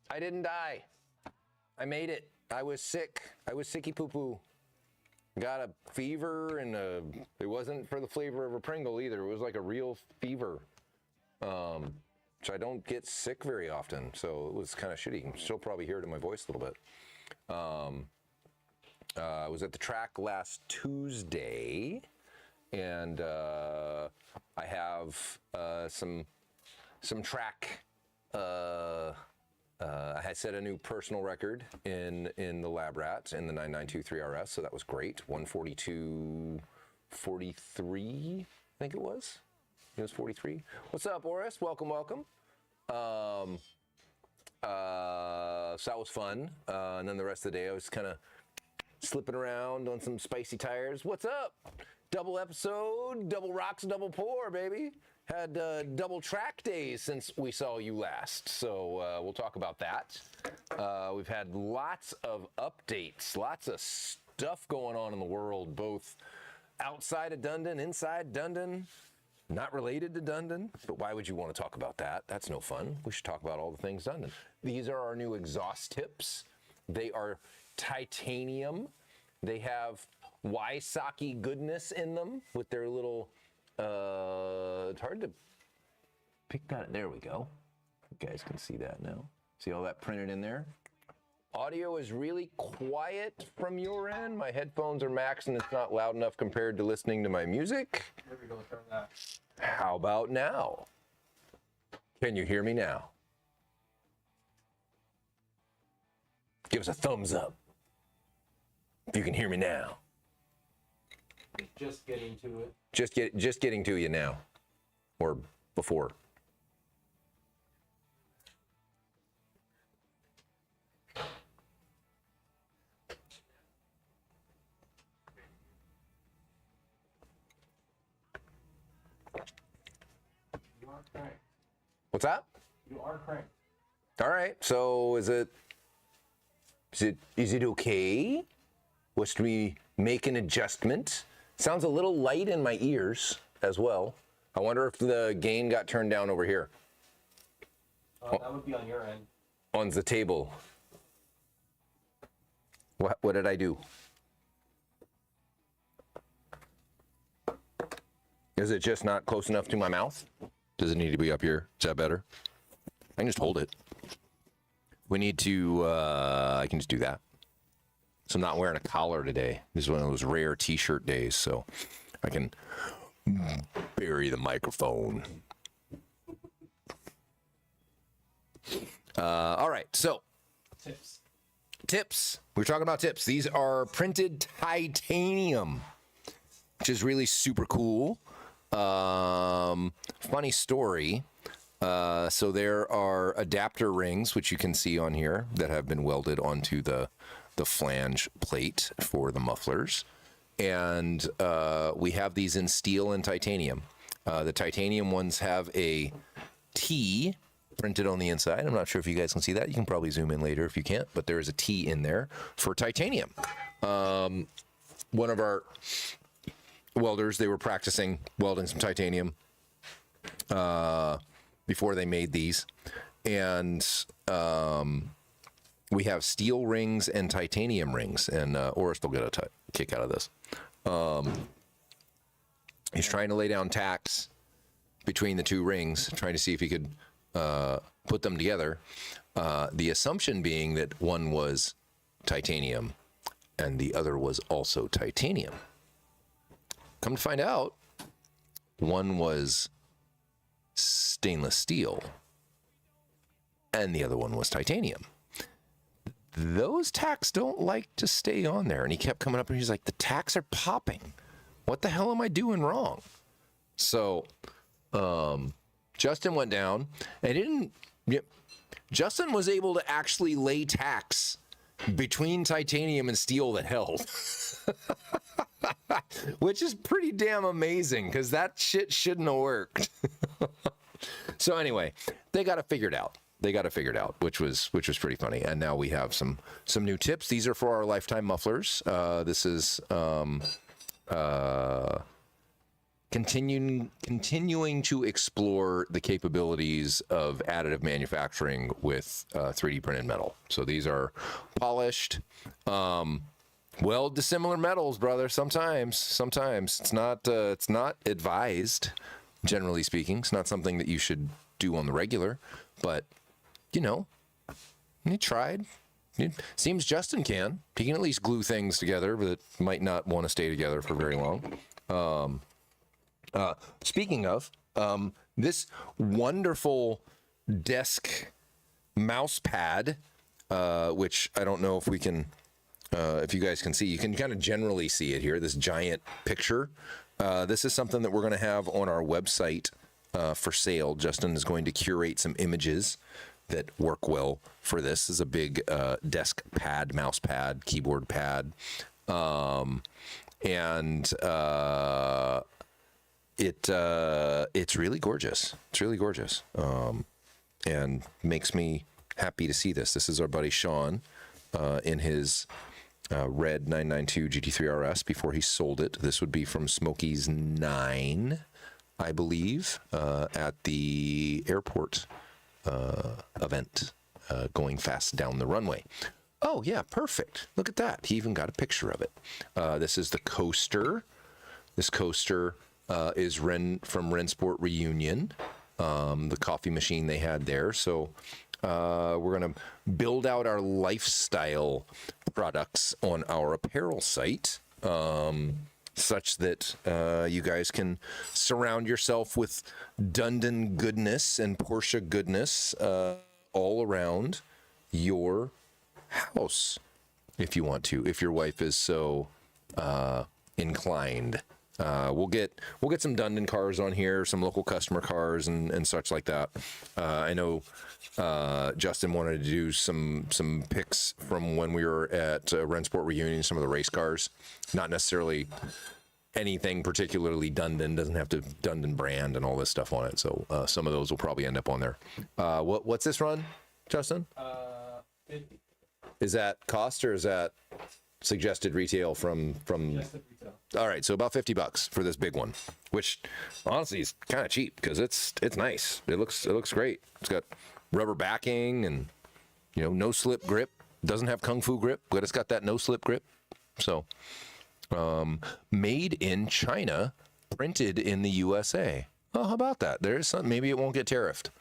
I didn't die. I made it. I was sick. I was sicky poo poo. Got a fever and it wasn't for the flavor of a Pringle either. It was like a real fever. So I don't get sick very often. So it was kind of shitty. You can still probably hear it in my voice a little bit. I was at the track last Tuesday, and I have some track. I had set a new personal record in the Lab Rat in the 9923 RS, so that was great. 142.43, I think it was. It was 43. What's up, Oris? Welcome, welcome. So that was fun. And then the rest of the day, I was kind of slipping around on some spicy tires. What's up? Double episode, double rocks, double pour, baby. Had double track days since we saw you last, so we'll talk about that. We've had lots of updates, lots of stuff going on in the world, both outside of Dundon, inside Dundon, not related to Dundon, but why would you want to talk about that? That's no fun. We should talk about all the things Dundon. These are our new exhaust tips. They are titanium. They have Wysocki goodness in them with their little, it's hard to pick that. There we go. You guys can see that now. See all that printed in there? Audio is really quiet from your end. My headphones are maxed and it's not loud enough compared to listening to my music. There we go, turn that. How about now? Can you hear me now? Give us a thumbs up if you can hear me now. Just getting to it. Just getting to you now, or before. You are cranked. What's that? You are cranked. All right. So is it okay? Should we make an adjustment? Sounds a little light in my ears as well. I wonder if the gain got turned down over here. That would be on your end. On the table. What did I do? Is it just not close enough to my mouth? Does it need to be up here? Is that better? I can just hold it. We need to, I can just do that. So I'm not wearing a collar today. This is one of those rare t-shirt days, so I can bury the microphone. All right, so tips. We're talking about tips. These are printed titanium, which is really super cool. Funny story. So there are adapter rings, which you can see on here, that have been welded onto the flange plate for the mufflers. And we have these in steel and titanium. The titanium ones have a T printed on the inside. I'm not sure if you guys can see that. You can probably zoom in later if you can't, but there is a T in there for titanium. One of our welders, they were practicing welding some titanium before they made these. And we have steel rings and titanium rings, and Oris will get a kick out of this. He's trying to lay down tacks between the two rings, trying to see if he could put them together. The assumption being that one was titanium and the other was also titanium. Come to find out, one was stainless steel and the other one was titanium. Those tacks don't like to stay on there. And he kept coming up and he's like, the tacks are popping. What the hell am I doing wrong? So Justin went down and Justin was able to actually lay tacks between titanium and steel that held. Which is pretty damn amazing because that shit shouldn't have worked. So anyway, they got it figured out. Which was pretty funny. And now we have some new tips. These are for our lifetime mufflers. This is can continuing to explore the capabilities of additive manufacturing with 3D printed metal. So these are polished, well, dissimilar metals, brother. Sometimes it's not advised. Generally speaking, it's not something that you should do on the regular. But you know, he tried. It seems Justin can. He can at least glue things together that might not want to stay together for very long. Speaking of, this wonderful desk mouse pad, which I don't know if we can, if you guys can see, you can kind of generally see it here, this giant picture. This is something that we're going to have on our website for sale. Justin is going to curate some images that work well for this. This is a big desk pad, mouse pad, keyboard pad. It's really gorgeous. It's really gorgeous, and makes me happy to see this. This is our buddy Sean in his red 992 GT3 RS before he sold it. This would be from Smokey's 9, I believe, at the airport event, going fast down the runway. Oh yeah, perfect. Look at that. He even got a picture of it. This is the coaster. This coaster is from Rensport Reunion, the coffee machine they had there. So we're going to build out our lifestyle products on our apparel site, such that you guys can surround yourself with Dundon goodness and Porsche goodness all around your house, if you want to, if your wife is so inclined. We'll get some Dundon cars on here, some local customer cars and such like that. I know Justin wanted to do some pics from when we were at Rensport Reunion, some of the race cars, not necessarily anything particularly Dundon, doesn't have to Dundon brand and all this stuff on it. So some of those will probably end up on there. What's this run, Justin? 50. Is that cost or is that suggested retail from? Suggested retail. All right, so about $50 for this big one, which honestly is kind of cheap because it's nice. It looks great. It's got rubber backing and no slip grip. Doesn't have kung fu grip, but it's got that no slip grip. So made in China, printed in the USA. Oh, how about that? There's some. Maybe it won't get tariffed.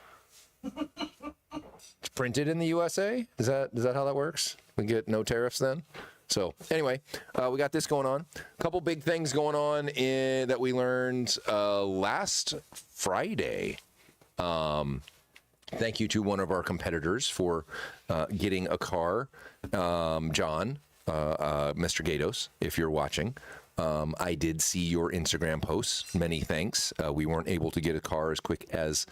It's printed in the USA. Is that how that works? We get no tariffs then. So anyway, we got this going on. A couple big things going on that we learned last Friday. Thank you to one of our competitors for getting a car, John, Mr. Gatos, if you're watching. I did see your Instagram posts. Many thanks. We weren't able to get a car as quick as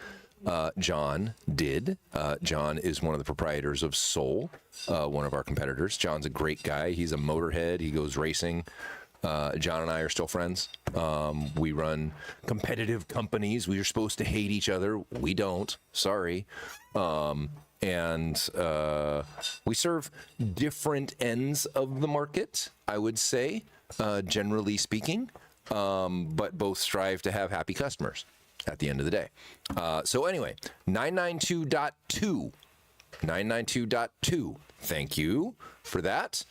John did. John is one of the proprietors of Soul, one of our competitors. John's a great guy. He's a motorhead. He goes racing. John and I are still friends. We run competitive companies. We are supposed to hate each other. We don't. Sorry. And we serve different ends of the market, I would say, generally speaking, but both strive to have happy customers at the end of the day. So anyway, 992.2. 992.2. Thank you for that.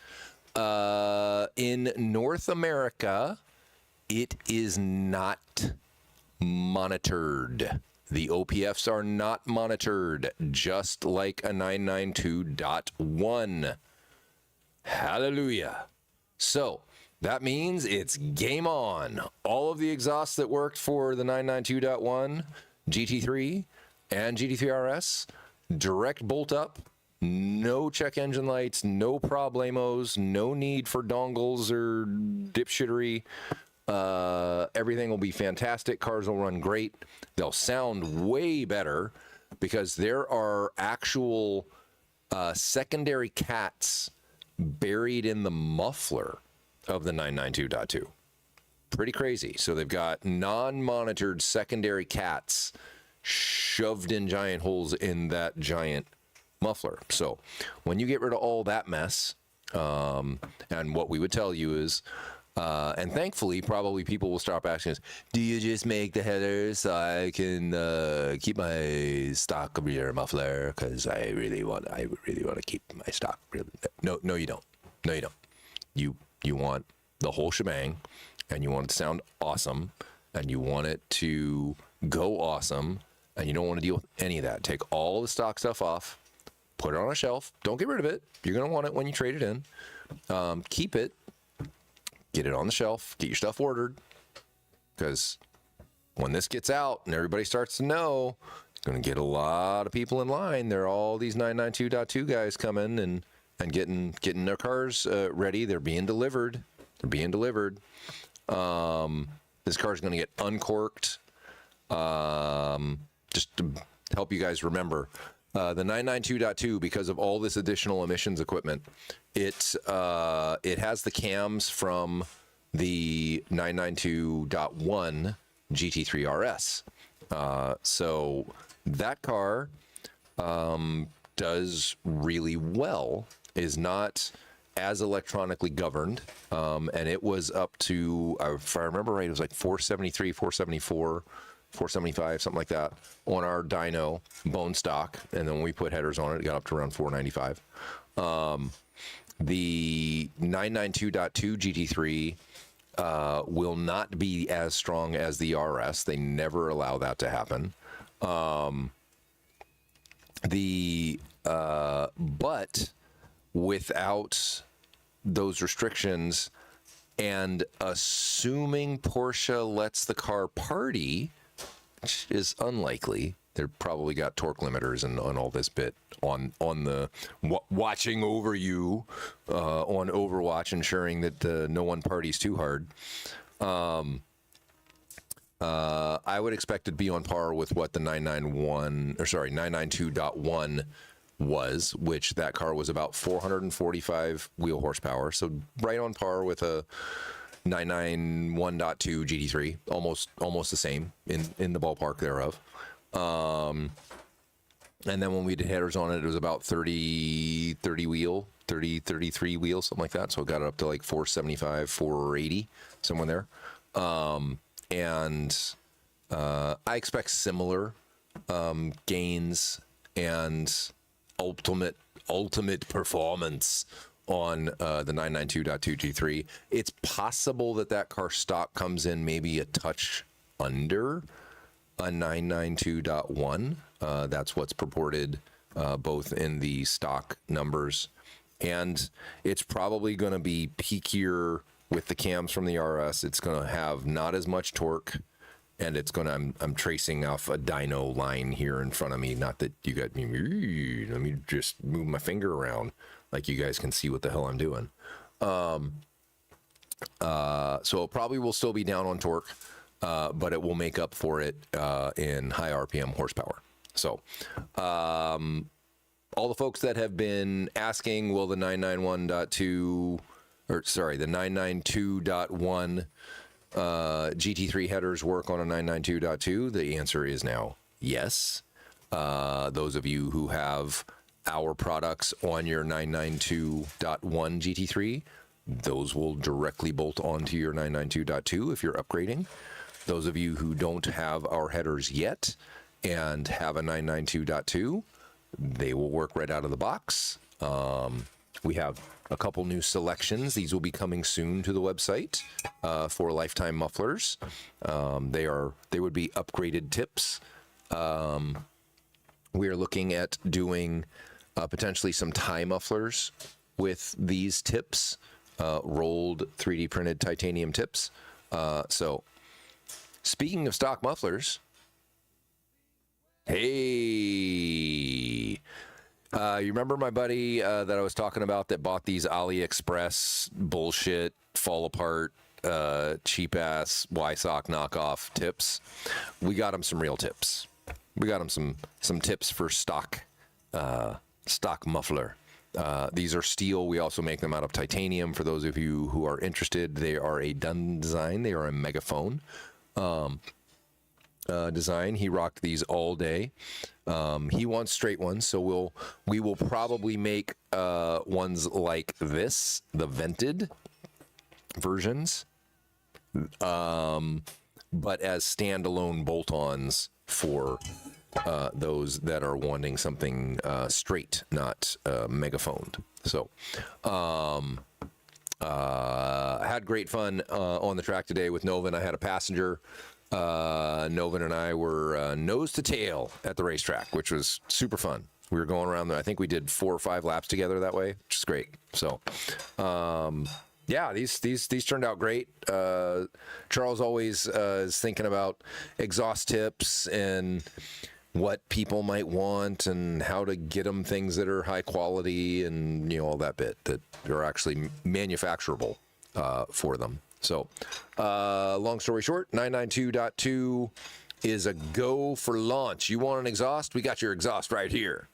In North America, it is not monitored. The OPFs are not monitored, just like a 992.1. Hallelujah. So that means it's game on. All of the exhausts that worked for the 992.1, GT3, and GT3 RS, direct bolt up, no check engine lights, no problemos, no need for dongles or dipshittery. Everything will be fantastic. Cars will run great. They'll sound way better because there are actual secondary cats buried in the muffler of the 992.2. Pretty crazy. So they've got non-monitored secondary cats shoved in giant holes in that giant muffler. So when you get rid of all that mess, and what we would tell you is And thankfully, probably people will stop asking us, do you just make the headers so I can keep my stock rear muffler? Because I really want to keep my stock rear. No, you don't. No, you don't. You want the whole shebang, and you want it to sound awesome, and you want it to go awesome, and you don't want to deal with any of that. Take all the stock stuff off, put it on a shelf. Don't get rid of it. You're going to want it when you trade it in. Keep it. Get it on the shelf. Get your stuff ordered. Because when this gets out and everybody starts to know, it's going to get a lot of people in line. There are all these 992.2 guys coming and getting their cars ready. They're being delivered. This car is going to get uncorked. Just to help you guys remember, the 992.2, because of all this additional emissions equipment, it has the cams from the 992.1 GT3 RS. So that car does really well, is not as electronically governed, and it was up to, if I remember right, it was like 473, 474, 475, something like that, on our dyno bone stock, and then when we put headers on it, it got up to around 495. The 992.2 GT3 will not be as strong as the RS. They never allow that to happen. But without those restrictions, and assuming Porsche lets the car party, which is unlikely. They've probably got torque limiters and all this bit on the watching over you on Overwatch, ensuring that no one parties too hard. I would expect it to be on par with what the 992.1 was, which that car was about 445 wheel horsepower, so right on par with a 991.2 GT3, almost the same in the ballpark thereof. And then when we did headers on it, it was about 33 wheels, something like that. So it got it up to like 475, 480, somewhere there. I expect similar gains and ultimate performance on the 992.2 G3. It's possible that car stock comes in maybe a touch under a 992.1. That's what's purported both in the stock numbers, and it's probably going to be peakier with the cams from the RS. It's going to have not as much torque, and it's going to, I'm tracing off a dyno line here in front of me. Not that you got me, let me just move my finger around like you guys can see what the hell I'm doing. So it probably will still be down on torque, but it will make up for it in high RPM horsepower. So all the folks that have been asking, will the 992.1 GT3 headers work on a 992.2? The answer is now yes. Those of you who have our products on your 992.1 GT3, those will directly bolt onto your 992.2 if you're upgrading. Those of you who don't have our headers yet and have a 992.2, they will work right out of the box. We have a couple new selections. These will be coming soon to the website for lifetime mufflers. They would be upgraded tips. We are looking at doing potentially some tie mufflers with these tips, rolled 3D printed titanium tips. So speaking of stock mufflers, hey, you remember my buddy that I was talking about that bought these AliExpress bullshit, fall apart, cheap ass Wysock knockoff tips? We got him some real tips. We got him some tips for stock muffler. These are steel. We also make them out of titanium. For those of you who are interested, they are a Dunn design. They are a megaphone design. He rocked these all day. He wants straight ones, so we will probably make ones like this, the vented. versions, but as standalone bolt-ons for those that are wanting something straight, not megaphoned. So, had great fun on the track today with Novin. I had a passenger. Novin and I were nose to tail at the racetrack, which was super fun. We were going around there. I think we did 4 or 5 laps together that way, which is great. So, yeah, these turned out great. Charles always is thinking about exhaust tips and what people might want and how to get them things that are high quality and all that bit that are actually manufacturable for them. So, long story short, 992.2 is a go for launch. You want an exhaust? We got your exhaust right here.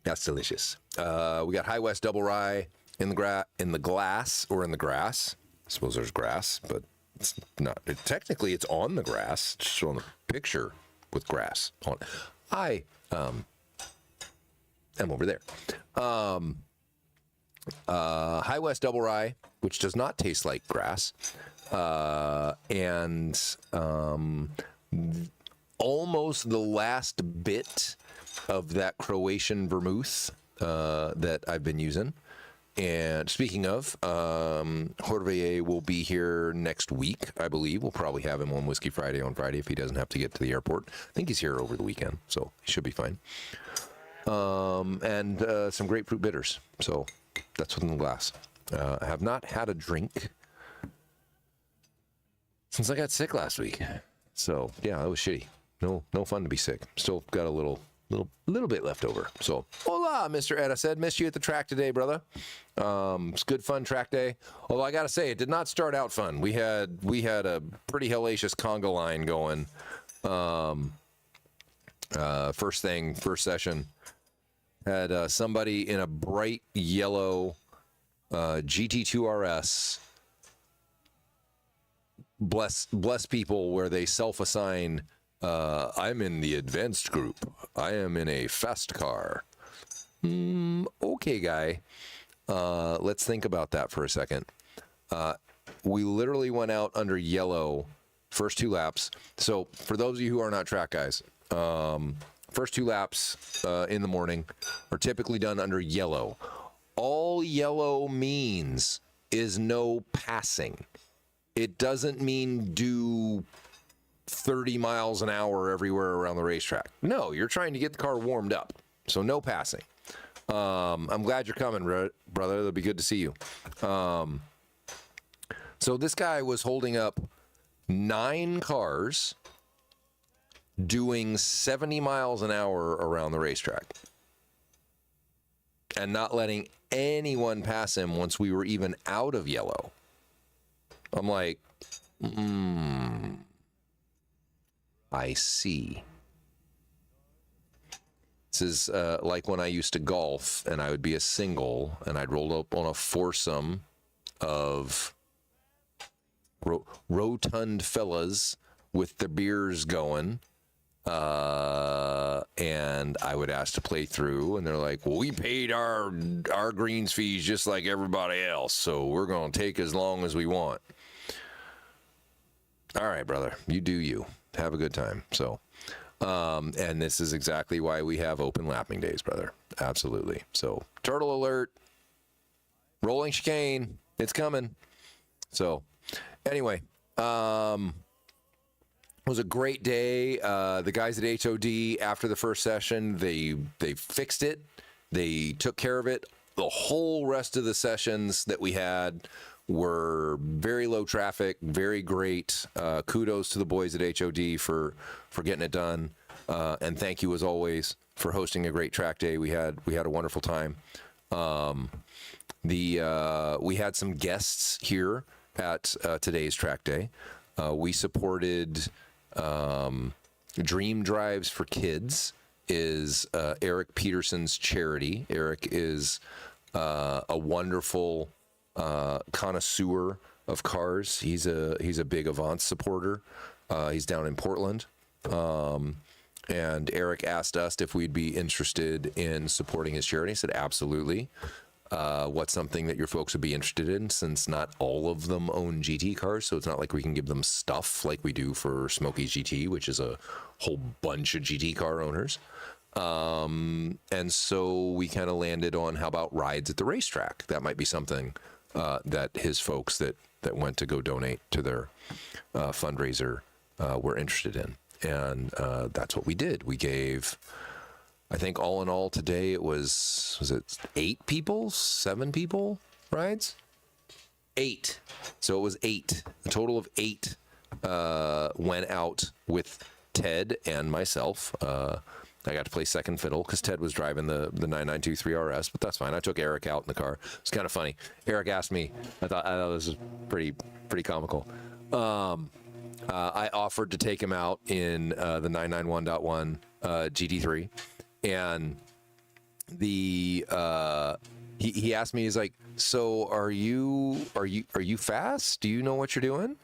That's delicious. We got High West Double Rye in the glass or in the grass. I suppose there's grass, but it's not. Technically, it's on the grass. It's showing the picture with grass on it. I am over there. High West Double Rye, which does not taste like grass, and almost the last bit of that Croatian vermouth that I've been using. And speaking of, Jorge will be here next week, I believe. We'll probably have him on Whiskey Friday on Friday if he doesn't have to get to the airport. I think he's here over the weekend, so he should be fine. And some grapefruit bitters. So that's what's in the glass. I have not had a drink since I got sick last week. So yeah, that was shitty. No fun to be sick. Still got a little bit left over. So, hola, Mr. Ed. I said, missed you at the track today, brother. It's good fun track day. Although I got to say, it did not start out fun. We had a pretty hellacious conga line going. First session, had somebody in a bright yellow GT2 RS. Bless people where they self-assign. I'm in the advanced group. I am in a fast car. Okay, guy. Let's think about that for a second. We literally went out under yellow first 2 laps. So for those of you who are not track guys, first 2 laps in the morning are typically done under yellow. All yellow means is no passing. It doesn't mean do 30 miles an hour everywhere around the racetrack. No, you're trying to get the car warmed up. So no passing. I'm glad you're coming, brother. It'll be good to see you. So this guy was holding up 9 cars doing 70 miles an hour around the racetrack and not letting anyone pass him once we were even out of yellow. I'm like, I see. This is like when I used to golf and I would be a single and I'd roll up on a foursome of rotund fellas with their beers going. And I would ask to play through and they're like, well, we paid our greens fees just like everybody else. So we're going to take as long as we want. All right, brother, you do you. Have a good time. So, and this is exactly why we have open lapping days, brother. Absolutely. So, turtle alert, rolling chicane, it's coming. So, anyway, it was a great day. The guys at HOD after the first session, they fixed it. They took care of it. The whole rest of the sessions that we had were very low traffic, very great. Kudos to the boys at HOD for getting it done, and thank you as always for hosting a great track day. We had a wonderful time. We had some guests here at today's track day. We supported Dream Drives for Kids is Eric Peterson's charity. Eric is a wonderful connoisseur of cars. He's a big Avant supporter. He's down in Portland, And Eric asked us if we'd be interested in supporting his charity. I said, absolutely. What's something that your folks would be interested in, since not all of them own GT cars, so it's not like we can give them stuff like we do for Smokey's GT, which is a whole bunch of GT car owners. And so we kind of landed on, how about rides at the racetrack? That might be something that his folks that went to go donate to their fundraiser were interested in. And that's what we did. We gave, I think all in all today, it was it 8 people, 7 people rides? 8. So it was 8. A total of 8 went out with Ted and myself. I got to play second fiddle because Ted was driving the 9923 RS, but that's fine. I took Eric out in the car. It's kind of funny. Eric asked me, I thought this was pretty comical. I offered to take him out in the 991.1 GT3, and he asked me, he's like, "So are you fast? Do you know what you're doing?"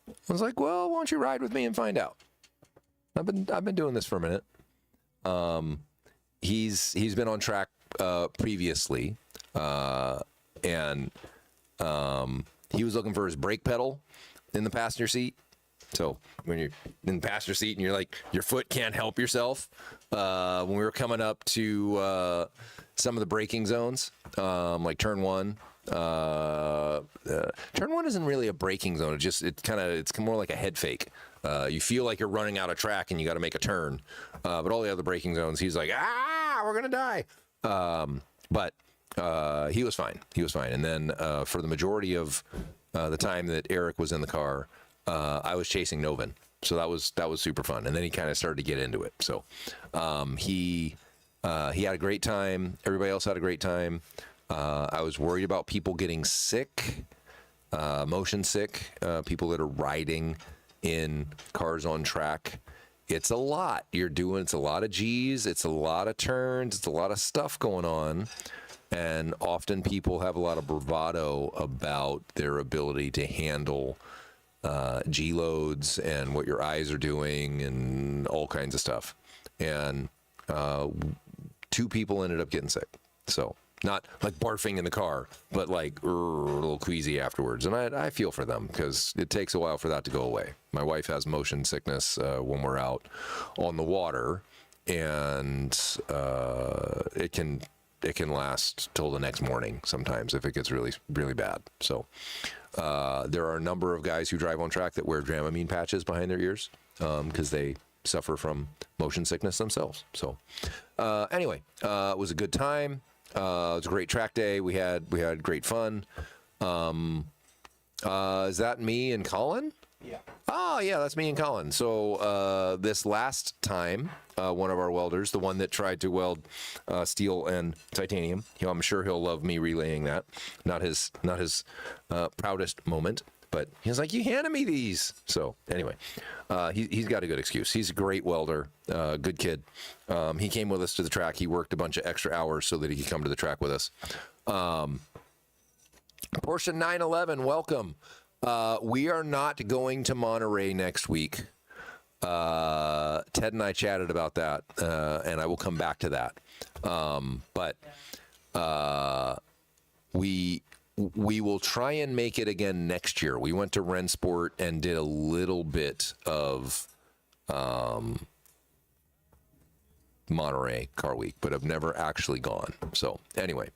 I was like, "Well, why don't you ride with me and find out?" I've been doing this for a minute. He's been on track previously, and he was looking for his brake pedal in the passenger seat. So when you're in the passenger seat and you're like, your foot can't help yourself. When we were coming up to some of the braking zones, like turn 1. Turn 1 isn't really a braking zone. It's more like a head fake. You feel like you're running out of track and you got to make a turn. But all the other braking zones, he's like, we're gonna die. But he was fine. And then for the majority of the time that Eric was in the car, I was chasing Novin. So that was super fun. And then he kind of started to get into it. So he had a great time. Everybody else had a great time. I was worried about people getting sick, motion sick, people that are riding in cars on track. It's a lot you're doing. It's a lot of G's. It's a lot of turns. It's a lot of stuff going on. And often people have a lot of bravado about their ability to handle G loads and what your eyes are doing and all kinds of stuff. And 2 people ended up getting sick. So not like barfing in the car, but like a little queasy afterwards. And I feel for them because it takes a while for that to go away. My wife has motion sickness when we're out on the water, and it can last till the next morning sometimes if it gets really, really bad. So there are a number of guys who drive on track that wear Dramamine patches behind their ears because they suffer from motion sickness themselves. So anyway, it was a good time. It was a great track day. We had great fun. Is that me and Colin? Yeah. Oh, yeah, that's me and Colin. So this last time, one of our welders, the one that tried to weld steel and titanium, I'm sure he'll love me relaying that. Not his proudest moment, but he was like, "You handed me these." So anyway, he's got a good excuse. He's a great welder, good kid. He came with us to the track. He worked a bunch of extra hours so that he could come to the track with us. Porsche 911, welcome. We are not going to Monterey next week. Ted and I chatted about that, and I will come back to that. But we will try and make it again next year. We went to Rennsport and did a little bit of Monterey Car Week, but have never actually gone. So anyway,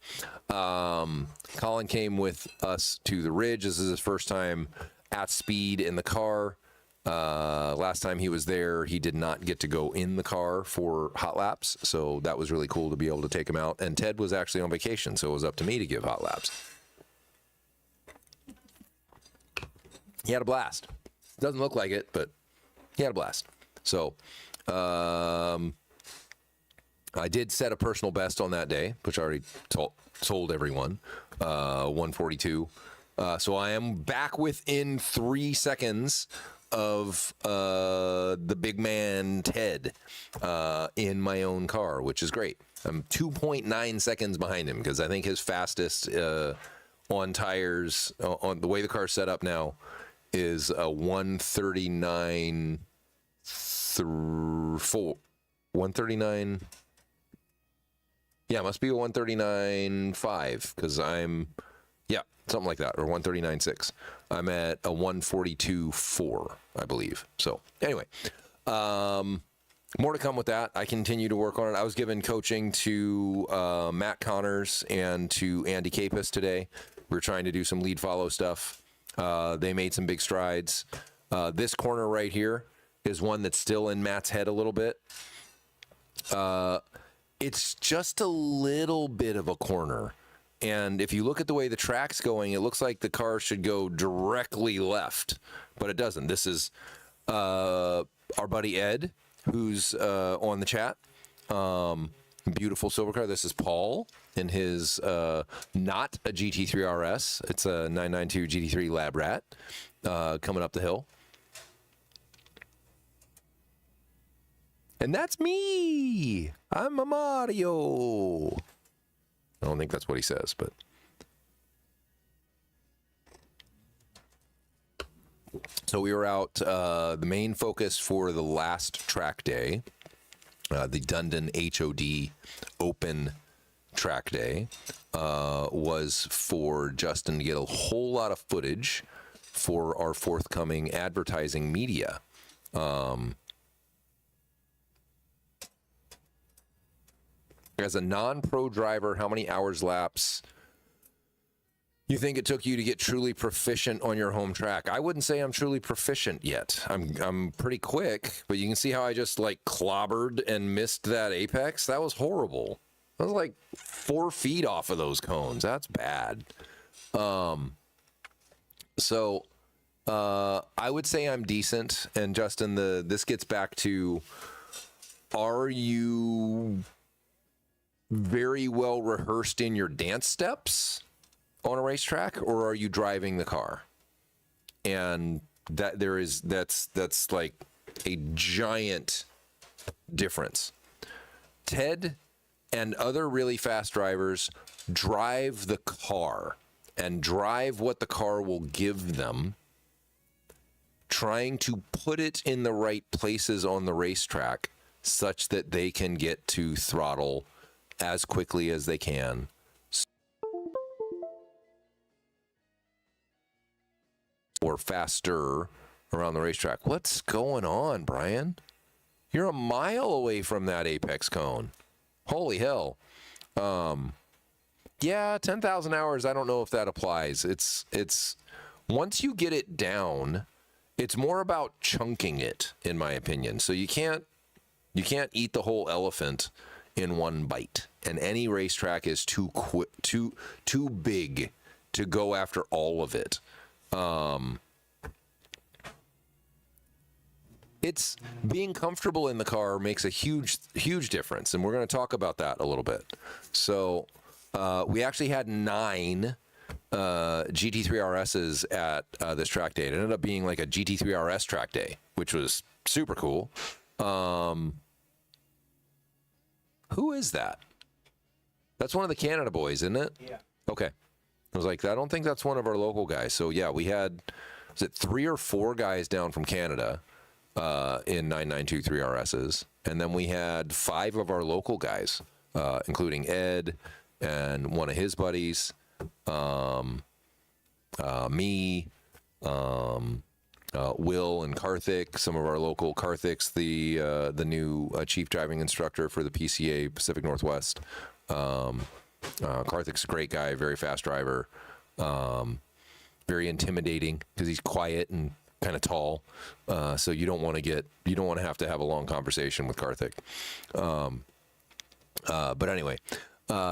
Colin came with us to the Ridge. This is his first time at speed in the car. Last time he was there, he did not get to go in the car for hot laps, so that was really cool to be able to take him out. And Ted was actually on vacation, so it was up to me to give hot laps. He had a blast. Doesn't look like it, but he had a blast. So I did set a personal best on that day, which I already told everyone, 142. So I am back within 3 seconds of the big man Ted in my own car, which is great. I'm 2.9 seconds behind him because I think his fastest on tires, on the way the car's set up now, is a 139.8 139. Yeah, it must be a 139.5 because something like that, or 139.6. I'm at a 142.4, I believe. So anyway, more to come with that. I continue to work on it. I was given coaching to Matt Connors and to Andy Capus today. We were trying to do some lead follow stuff. They made some big strides. This corner right here is one that's still in Matt's head a little bit. It's just a little bit of a corner. And if you look at the way the track's going, it looks like the car should go directly left, but it doesn't. This is our buddy Ed, who's on the chat. Beautiful silver car. This is Paul in his not a GT3 RS. It's a 992 GT3 Lab Rat coming up the hill. And that's me. I'm a Mario. I don't think that's what he says, but. So we were out, the main focus for the last track day, the Dundon HOD Open track day, was for Justin to get a whole lot of footage for our forthcoming advertising media. As a non-pro driver, how many hours laps you think it took you to get truly proficient on your home track? I wouldn't say I'm truly proficient yet. I'm pretty quick, but you can see how I just like clobbered and missed that apex. That was horrible. I was like 4 feet off of those cones. That's bad. So I would say I'm decent. And Justin, this gets back to, are you very well rehearsed in your dance steps on a racetrack, or are you driving the car? And that's like a giant difference. Ted and other really fast drivers drive the car and drive what the car will give them, trying to put it in the right places on the racetrack such that they can get to throttle as quickly as they can. Or faster around the racetrack. What's going on, Brian? You're a mile away from that apex cone. Holy hell. Yeah, 10,000 hours, I don't know if that applies. It's once you get it down, it's more about chunking it, in my opinion. So you can't eat the whole elephant in one bite, and any racetrack is too big to go after all of it. It's being comfortable in the car makes a huge difference, and we're going to talk about that a little bit. So we actually had 9 GT3 RSs at this track day. It ended up being like a GT3 RS track day, which was super cool. Who is that? That's one of the Canada boys, isn't it? Yeah. Okay. I was like, I don't think that's one of our local guys. So yeah, we had, was it 3 or 4 guys down from Canada in 9923 RSs, and then we had 5 of our local guys, including Ed and one of his buddies, me, Will and Karthik, some of our local Karthik's the new chief driving instructor for the PCA Pacific Northwest. Karthik's a great guy, very fast driver, very intimidating because he's quiet and kind of tall. So you don't want to have to have a long conversation with Karthik. But anyway,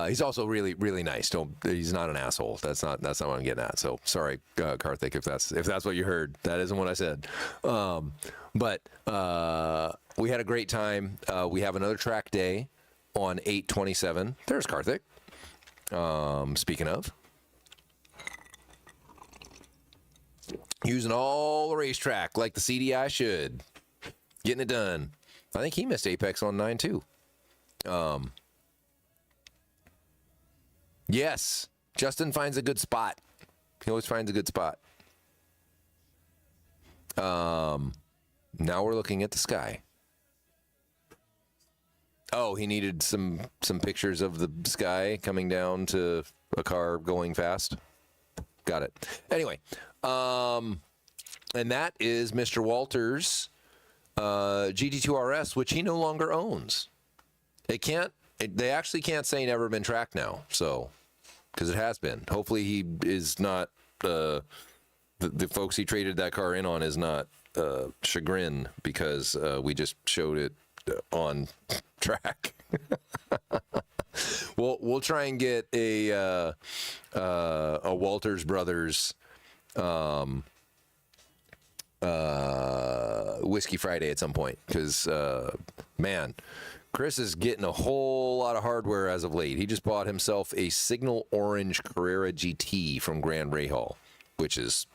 he's also really, really nice. He's not an asshole. That's not what I'm getting at. So sorry, Karthik, if that's what you heard. That isn't what I said. But we had a great time. We have another track day on 8/27. There's Karthik. Speaking of, using all the racetrack like the CDI should, getting it done. I think he missed Apex on 9 too. Yes, Justin finds a good spot. He always finds a good spot. Now we're looking at the sky. Oh, he needed some pictures of the sky coming down to a car going fast. Got it. Anyway, and that is Mr. Walters' GT2 RS, which he no longer owns. They actually can't say never been tracked now, so because it has been. Hopefully, he is not the folks he traded that car in on is not chagrin because we just showed it on track. We'll try and get a Walters Brothers Whiskey Friday at some point because man, Chris is getting a whole lot of hardware as of late. He just bought himself a Signal Orange Carrera GT from Grand Rahal, which is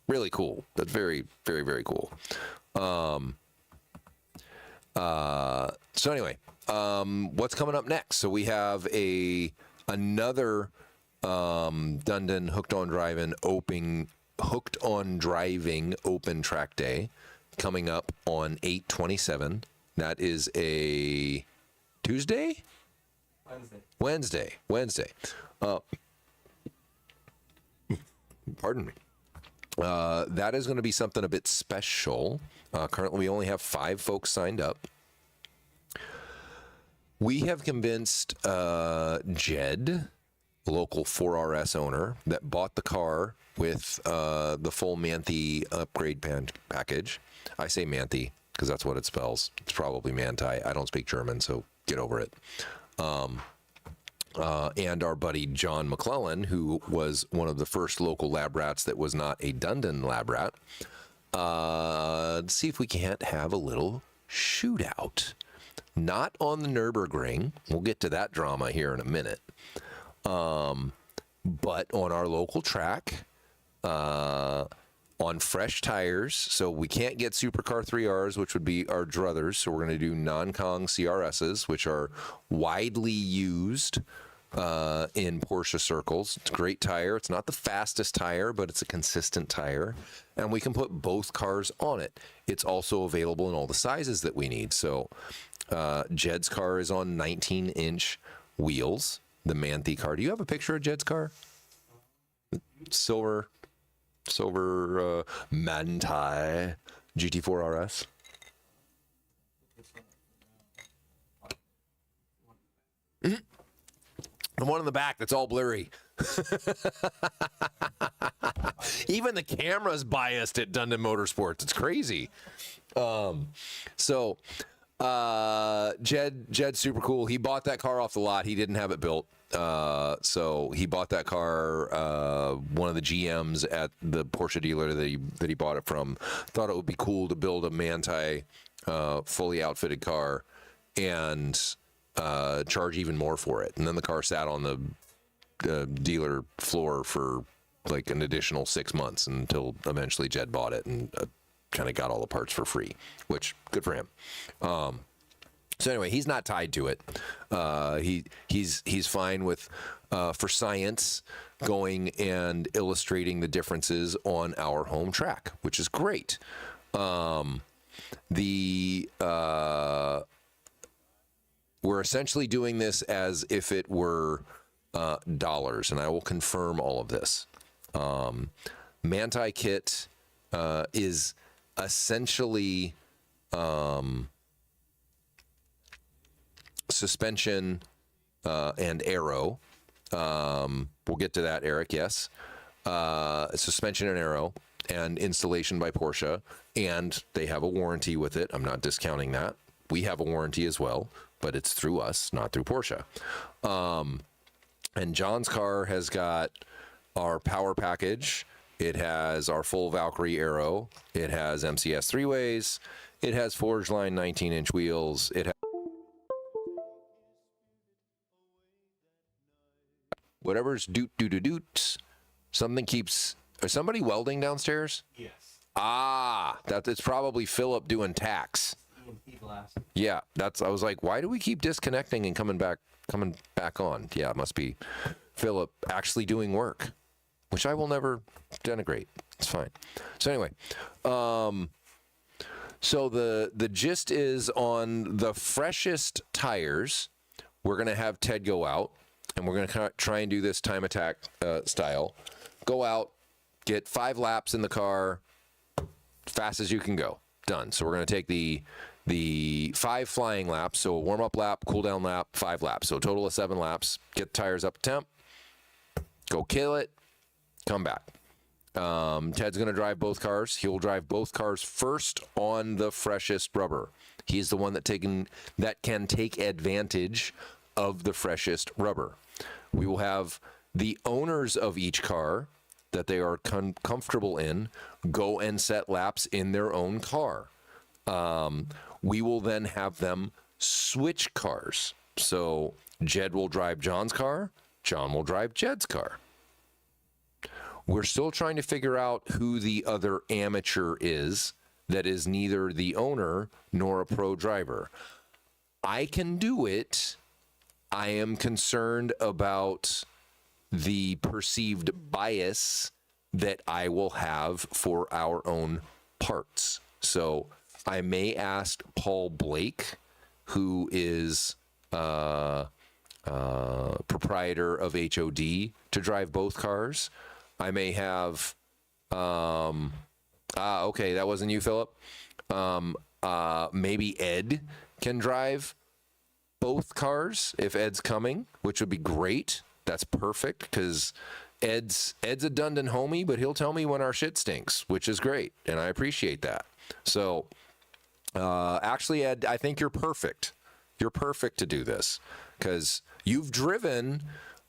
really cool. That's very, very, very cool. So anyway, what's coming up next? So we have another Dundon Hooked on Driving Open Track Day coming up on 8/27. That is a Tuesday? Wednesday. Pardon me. That is going to be something a bit special. Currently, we only have 5 folks signed up. We have convinced Jed, local 4RS owner, that bought the car with the full Manthey upgrade package. I say Manthey because that's what it spells. It's probably Manti. I don't speak German, so get over it. And our buddy John McClellan, who was one of the first local lab rats that was not a Dundon lab rat. See if we can't have a little shootout. Not on the Nürburgring. We'll get to that drama here in a minute. But on our local track, on fresh tires. So we can't get Supercar 3Rs, which would be our druthers. So we're going to do non-Kong CRSs, which are widely used in Porsche circles. It's a great tire. It's not the fastest tire, but it's a consistent tire. And we can put both cars on it. It's also available in all the sizes that we need. So Jed's car is on 19-inch wheels. The Manthey car. Do you have a picture of Jed's car? Silver Manthey GT4 RS. Mm-hmm. The one in the back that's all blurry. Even the camera's biased at Dundon Motorsports. It's crazy. Jed's super cool. He bought that car off the lot. He didn't have it built. So he bought that car, one of the GMs at the Porsche dealer that he bought it from, thought it would be cool to build a Manthey fully outfitted car and charge even more for it. And then the car sat on the dealer floor for like an additional 6 months until eventually Jed bought it and kind of got all the parts for free, which good for him. So anyway, he's not tied to it. He's fine with, for science, going and illustrating the differences on our home track, which is great. We're essentially doing this as if it were dollars, and I will confirm all of this. Manthey kit is essentially suspension and aero. We'll get to that, Eric. Yes, suspension and aero and installation by Porsche, and they have a warranty with it. I'm not discounting that. We have a warranty as well, but it's through us, not through Porsche. And John's car has got our power package. It has our full Valkyrie aero. It has MCS 3-ways. It has Forge Line 19-inch wheels. It has whatever's doot. Something keeps. Is somebody welding downstairs? Yes. It's probably Philip doing tacks. Yeah, I was like, why do we keep disconnecting and coming back on? Yeah, it must be Philip actually doing work, which I will never denigrate. It's fine. So anyway, So the gist is on the freshest tires, we're going to have Ted go out, and we're going to try and do this time attack style. Go out, get 5 laps in the car, fast as you can go. Done. So we're going to take the 5 flying laps, so a warm-up lap, cool-down lap, 5 laps. So a total of 7 laps. Get the tires up to temp, go kill it, come back. Ted's going to drive both cars. He'll drive both cars first on the freshest rubber. He's the one that can take advantage of the freshest rubber. We will have the owners of each car that they are comfortable in go and set laps in their own car. We will then have them switch cars. So Jed will drive John's car, John will drive Jed's car. We're still trying to figure out who the other amateur is that is neither the owner nor a pro driver. I can do it. I am concerned about the perceived bias that I will have for our own parts. So I may ask Paul Blake, who is proprietor of HOD, to drive both cars. I may have, okay, that wasn't you, Philip. Maybe Ed can drive both cars if Ed's coming, which would be great. That's perfect because Ed's a Dundon homie, but he'll tell me when our shit stinks, which is great, and I appreciate that. So, actually, Ed, I think you're perfect. You're perfect to do this because you've driven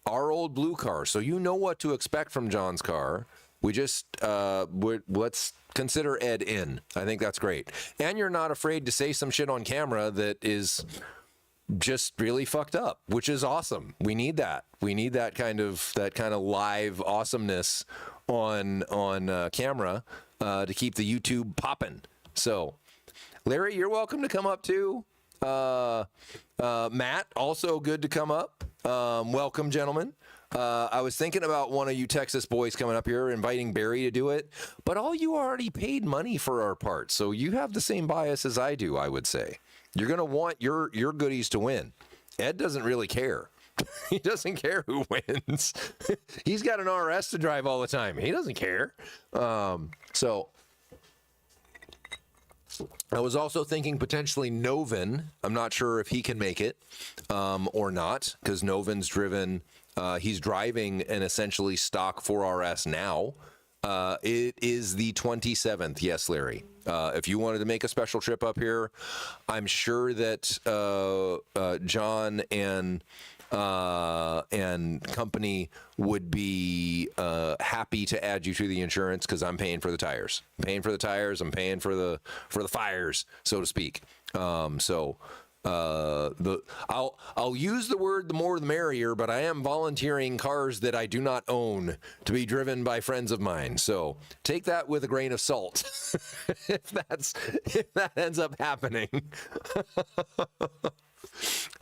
our old blue car, so you know what to expect from John's car. We just let's consider Ed in. I think that's great, and you're not afraid to say some shit on camera that is just really fucked up, which is awesome. We need that. We need that kind of live awesomeness on camera to keep the YouTube popping. So, Larry, you're welcome to come up too. Matt, also good to come up. Welcome, gentlemen. I was thinking about one of you Texas boys coming up here, inviting Barry to do it, but all you already paid money for our parts, so you have the same bias as I do, I would say. You're going to want your goodies to win. Ed doesn't really care. He doesn't care who wins. He's got an RS to drive all the time. He doesn't care. So I was also thinking potentially Novin. I'm not sure if he can make it or not, because Novin's driven. He's driving an essentially stock 4RS now. It is the 27th. Yes, Larry. If you wanted to make a special trip up here, I'm sure that John and company would be happy to add you to the insurance because I'm paying for the tires. I'm paying for the tires. I'm paying for the fires, so to speak. I'll use the word the more the merrier, but I am volunteering cars that I do not own to be driven by friends of mine. So take that with a grain of salt if that ends up happening.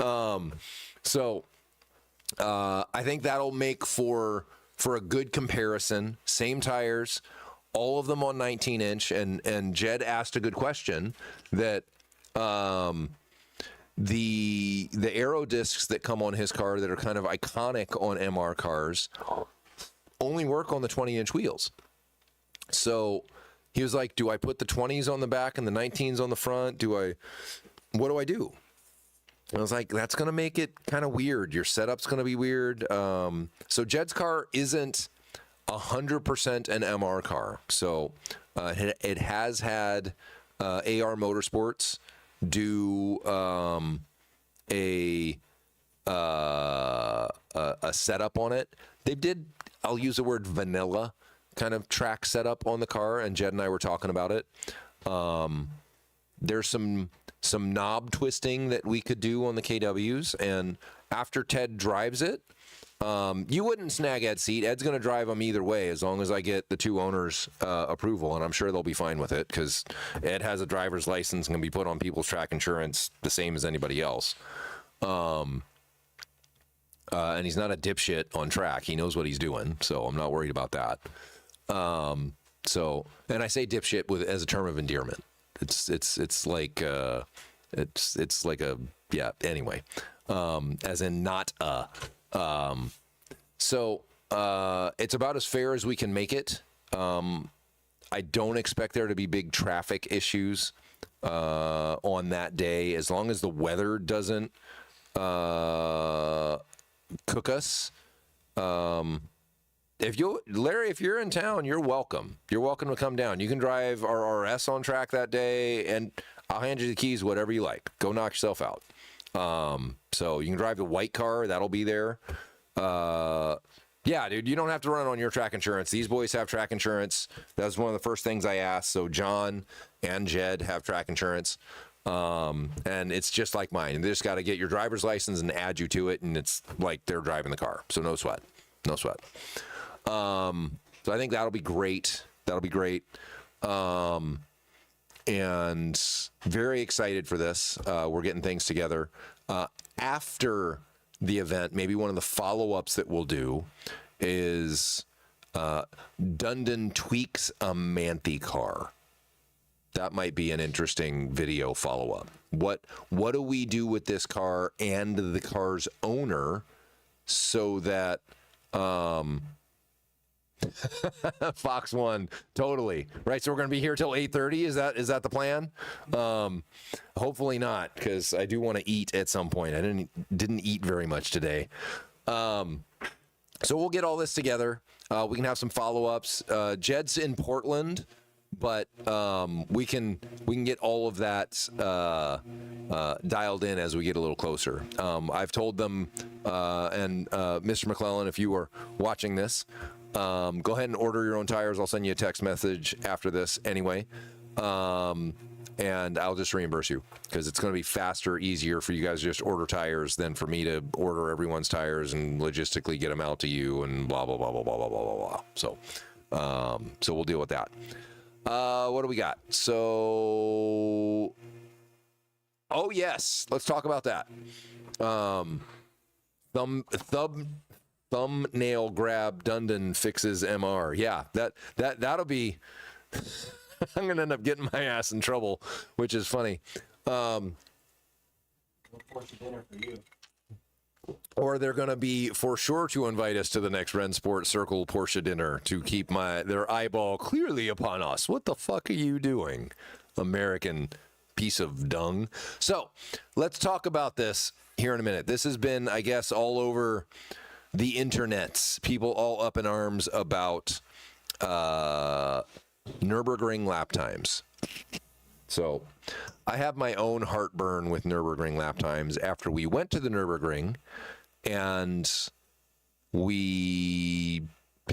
I think that'll make for a good comparison. Same tires, all of them on 19-inch, and Jed asked a good question that the aero discs that come on his car that are kind of iconic on MR cars only work on the 20-inch wheels. So he was like, do I put the 20s on the back and the 19s on the front? What do I do? And I was like, that's going to make it kind of weird. Your setup's going to be weird. So Jed's car isn't 100% an MR car. So it has had AR Motorsports do a setup on it. They did, I'll use the word vanilla kind of track setup on the car, and Jed and I were talking about it. There's some knob twisting that we could do on the KWs, and after Ted drives it, you wouldn't snag Ed's seat. Ed's going to drive them either way as long as I get the two owners' approval, and I'm sure they'll be fine with it because Ed has a driver's license and can be put on people's track insurance the same as anybody else. And he's not a dipshit on track. He knows what he's doing, so I'm not worried about that. And I say dipshit as a term of endearment. It's like it's like a yeah. Anyway, as in not a. So it's about as fair as we can make it. I don't expect there to be big traffic issues on that day, as long as the weather doesn't cook us. Larry, if you're in town, you're welcome. You're welcome to come down. You can drive our RS on track that day, and I'll hand you the keys, whatever you like. Go knock yourself out. So you can drive the white car. That'll be there. Yeah, dude, you don't have to run on your track insurance. These boys have track insurance. That was one of the first things I asked. So John and Jed have track insurance. And it's just like mine. They just got to get your driver's license and add you to it, and it's like they're driving the car. So no sweat. No sweat. So I think that'll be great. That'll be great. And very excited for this. We're getting things together. After the event, maybe one of the follow-ups that we'll do is Dundon tweaks a Manthey car. That might be an interesting video follow-up. What do we do with this car and the car's owner so that Fox 1, totally right. So we're going to be here till 8:30. Is that the plan? Hopefully not, because I do want to eat at some point. I didn't eat very much today. So we'll get all this together. We can have some follow-ups. Jed's in Portland, but we can get all of that dialed in as we get a little closer. I've told them, and Mr. McClellan, if you are watching this, go ahead and order your own tires. I'll send you a text message after this anyway. And I'll just reimburse you, because it's going to be faster, easier for you guys to just order tires than for me to order everyone's tires and logistically get them out to you and blah, blah, blah, blah, blah, blah, blah, blah. So we'll deal with that. What do we got? So, oh yes, let's talk about that. Thumbnail grab Dundon fixes MR. Yeah, that'll be. I'm gonna end up getting my ass in trouble, which is funny. We'll force a dinner for you. Or they're gonna be for sure to invite us to the next Rensport Circle Porsche dinner to keep their eyeball clearly upon us. What the fuck are you doing, American piece of dung? So let's talk about this here in a minute. This has been, I guess, all over the internets. People all up in arms about Nürburgring lap times. So I have my own heartburn with Nürburgring lap times after we went to the Nürburgring and we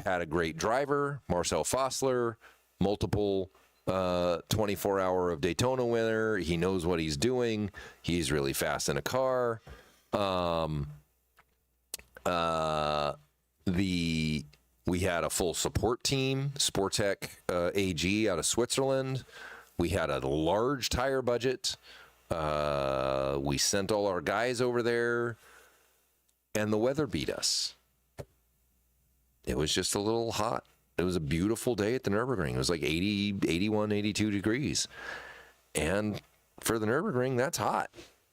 had a great driver, Marcel Fossler, multiple 24-hour of Daytona winner. He knows what he's doing. He's really fast in a car. We had a full support team, Sportec AG out of Switzerland. We had a large tire budget. We sent all our guys over there, and the weather beat us. It was just a little hot. It was a beautiful day at the Nürburgring. It was like 80, 81, 82 degrees. And for the Nürburgring, that's hot.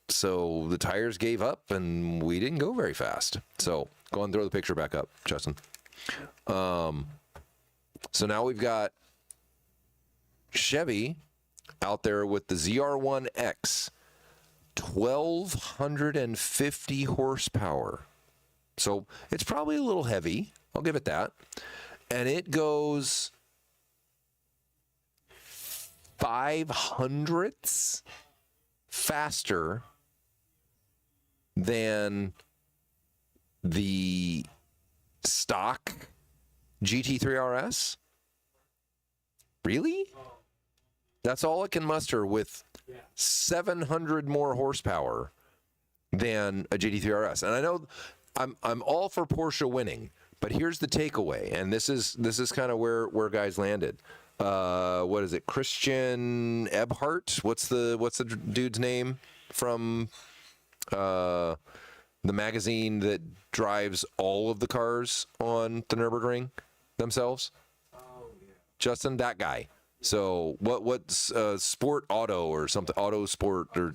So the tires gave up, and we didn't go very fast. So go ahead and throw the picture back up, Justin. So now we've got Chevy out there with the ZR1X, 1,250 horsepower. So it's probably a little heavy. I'll give it that. And it goes 0.05 faster than the stock GT3 RS? Really? That's all it can muster with 700 more horsepower than a GT3 RS. And I know I'm all for Porsche winning, but here's the takeaway, and this is kind of where guys landed. What is it? Christian Ebhardt? What's the dude's name from the magazine that drives all of the cars on the Nürburgring themselves? Oh, yeah. Justin, that guy. So what's Sport Auto or something, Auto Sport or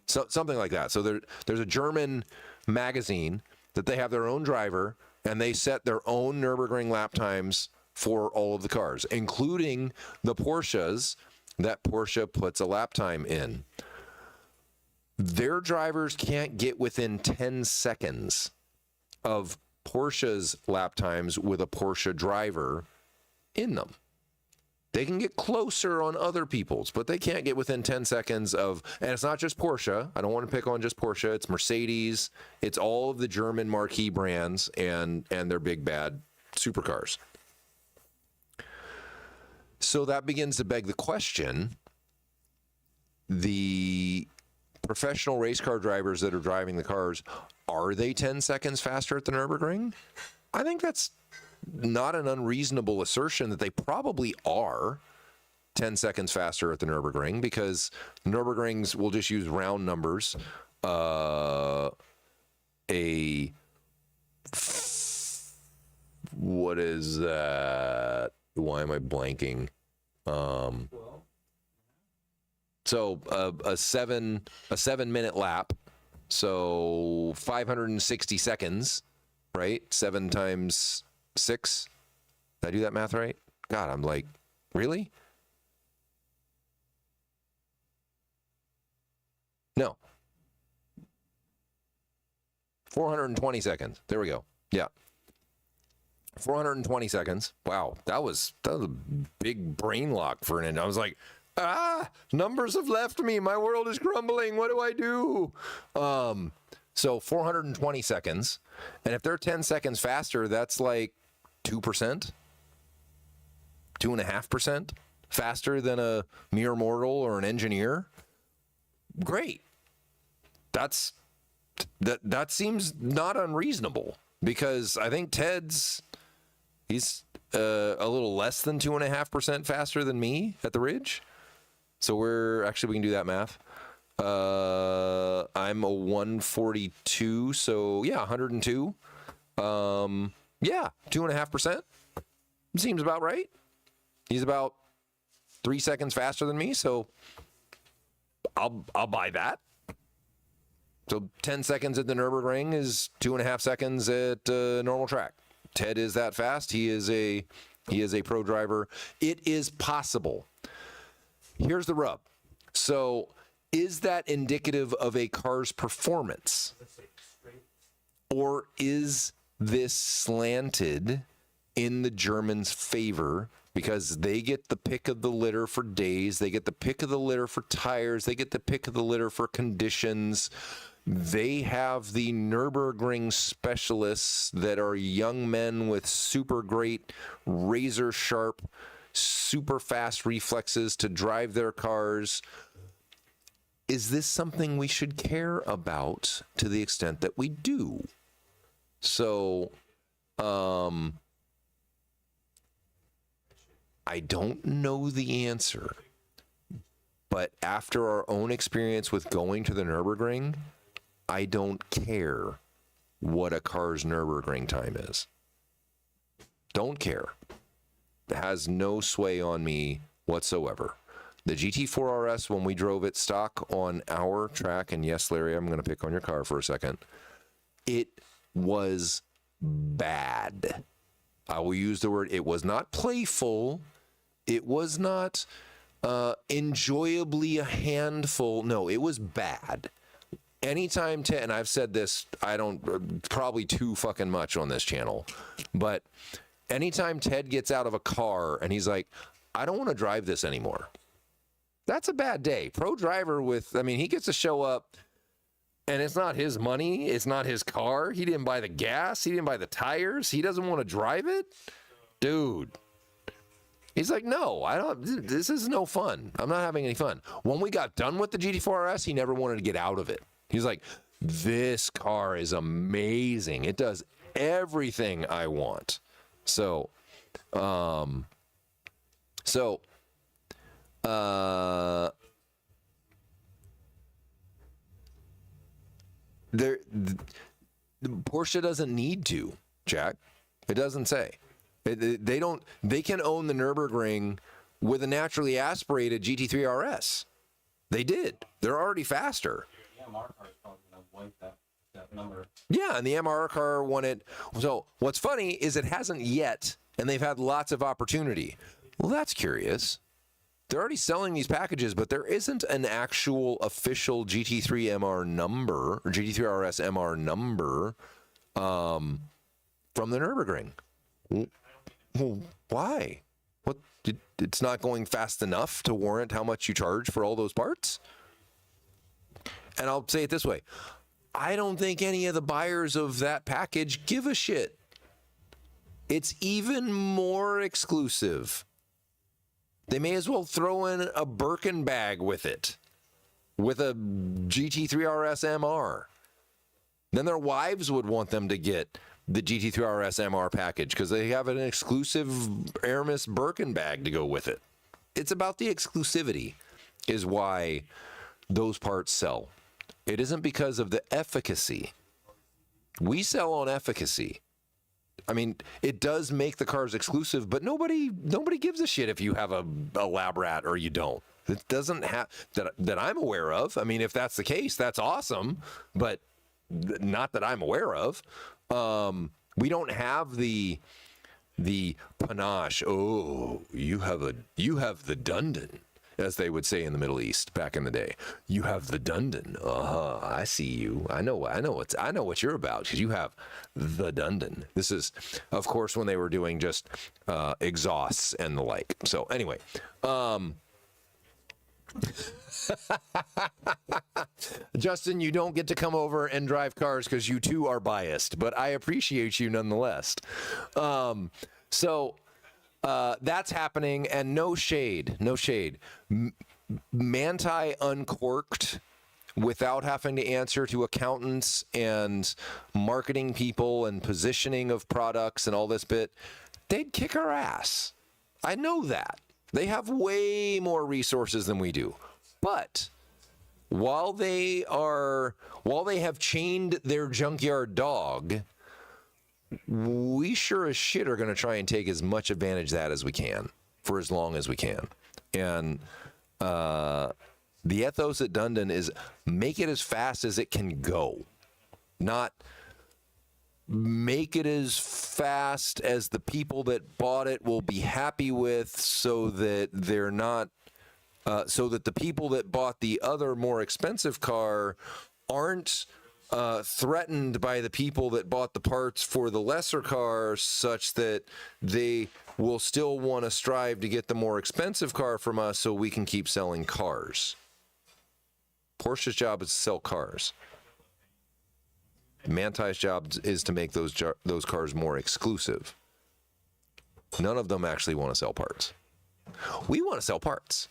something like that. So there's a German magazine that they have their own driver, and they set their own Nürburgring lap times for all of the cars, including the Porsches that Porsche puts a lap time in. Their drivers can't get within 10 seconds of Porsche's lap times with a Porsche driver in them. They can get closer on other people's, but they can't get within 10 seconds of, and it's not just Porsche. I don't want to pick on just Porsche. It's Mercedes. It's all of the German marquee brands and their big bad supercars. So that begins to beg the question, the professional race car drivers that are driving the cars, are they 10 seconds faster at the Nürburgring? I think that's not an unreasonable assertion that they probably are 10 seconds faster at the Nürburgring, because Nürburgrings, will just use round numbers, what is that? Why am I blanking? So a 7-minute lap, so 560 seconds, right? 7 times 6. Did I do that math right? God, I'm like, really? No. 420 seconds. There we go. Yeah. 420 seconds. Wow, that was a big brain lock for an end. I was like, numbers have left me. My world is crumbling. What do I do? So 420 seconds. And if they're 10 seconds faster, that's like 2%, 2.5% faster than a mere mortal or an engineer. Great. That seems not unreasonable, because I think he's a little less than 2.5% faster than me at the Ridge. So we can do that math. I'm a 142, so yeah, 102. Yeah, 2.5%. Seems about right. He's about 3 seconds faster than me, so I'll buy that. So 10 seconds at the Nürburgring is 2.5 seconds at normal track. Ted is that fast. He is a pro driver. It is possible. Here's the rub. So is that indicative of a car's performance? Or is this slanted in the Germans' favor because they get the pick of the litter for days, they get the pick of the litter for tires, they get the pick of the litter for conditions? They have the Nürburgring specialists that are young men with super great, razor sharp, super fast reflexes to drive their cars. Is this something we should care about to the extent that we do? So, I don't know the answer, but after our own experience with going to the Nürburgring, I don't care what a car's Nürburgring time is. Don't care. It has no sway on me whatsoever. The GT4 RS, when we drove it stock on our track, and yes, Larry, I'm going to pick on your car for a second, it was bad. I will use the word, it was not playful. It was not enjoyably a handful. No, it was bad. Anytime Ted, and I've said this, I don't, probably too fucking much on this channel, but anytime Ted gets out of a car and he's like, I don't want to drive this anymore, that's a bad day. Pro driver he gets to show up and it's not his money. It's not his car. He didn't buy the gas. He didn't buy the tires. He doesn't want to drive it. Dude. He's like, no, this is no fun. I'm not having any fun. When we got done with the GT4 RS, he never wanted to get out of it. He's like, this car is amazing. It does everything I want. So, Porsche doesn't need to, Jack. It doesn't say. They can own the Nürburgring with a naturally aspirated GT3 RS. They did. They're already faster. Yeah, MR car is probably gonna wipe that number. Yeah, and the MR car won it. So what's funny is it hasn't yet, and they've had lots of opportunity. Well, that's curious. They're already selling these packages, but there isn't an actual official GT3 MR number, or GT3 RS MR number from the Nürburgring. Well, why? What? It's not going fast enough to warrant how much you charge for all those parts? And I'll say it this way. I don't think any of the buyers of that package give a shit. It's even more exclusive. They may as well throw in a Birkin bag with it, with a GT3 RS MR. Then their wives would want them to get the GT3 RS MR package because they have an exclusive Aramis Birkin bag to go with it. It's about the exclusivity is why those parts sell. It isn't because of the efficacy. We sell on efficacy. I mean, it does make the cars exclusive, but nobody gives a shit if you have a lab rat or you don't. It doesn't have that I'm aware of. I mean, if that's the case, that's awesome, but not that I'm aware of. We don't have the panache. Oh, you have the Dundon, as they would say in the Middle East back in the day. You have the Dundon. I see you. I know what you're about because you have the Dundon. This is, of course, when they were doing just exhausts and the like. So anyway, Justin, you don't get to come over and drive cars because you too are biased, but I appreciate you nonetheless. So that's happening, and no shade. Manti uncorked without having to answer to accountants and marketing people and positioning of products and all this bit, they'd kick our ass. I know that. They have way more resources than we do. But while they have chained their junkyard dog, we sure as shit are going to try and take as much advantage of that as we can for as long as we can. And the ethos at Dundon is make it as fast as it can go, not make it as fast as the people that bought it will be happy with, so that they're not, so that the people that bought the other more expensive car aren't threatened by the people that bought the parts for the lesser car, such that they will still want to strive to get the more expensive car from us so we can keep selling cars. Porsche's job is to sell cars. Manti's job is to make those cars more exclusive. None of them actually want to sell parts. We want to sell parts.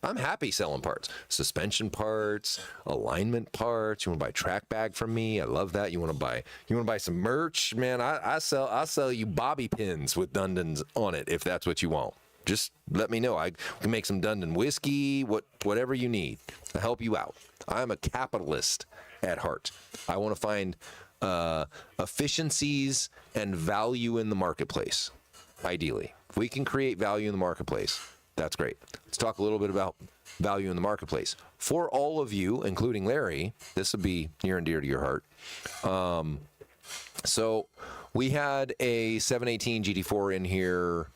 I'm happy selling parts. Suspension parts, alignment parts. You want to buy track bag from me? I love that. You want to buy some merch? Man, I'll sell you bobby pins with Dundons on it if that's what you want. Just let me know. I can make some Dundon whiskey, whatever you need to help you out. I'm a capitalist at heart. I want to find efficiencies and value in the marketplace, ideally. If we can create value in the marketplace, that's great. Let's talk a little bit about value in the marketplace. For all of you, including Larry, this would be near and dear to your heart. So we had a 718 GT4 in here.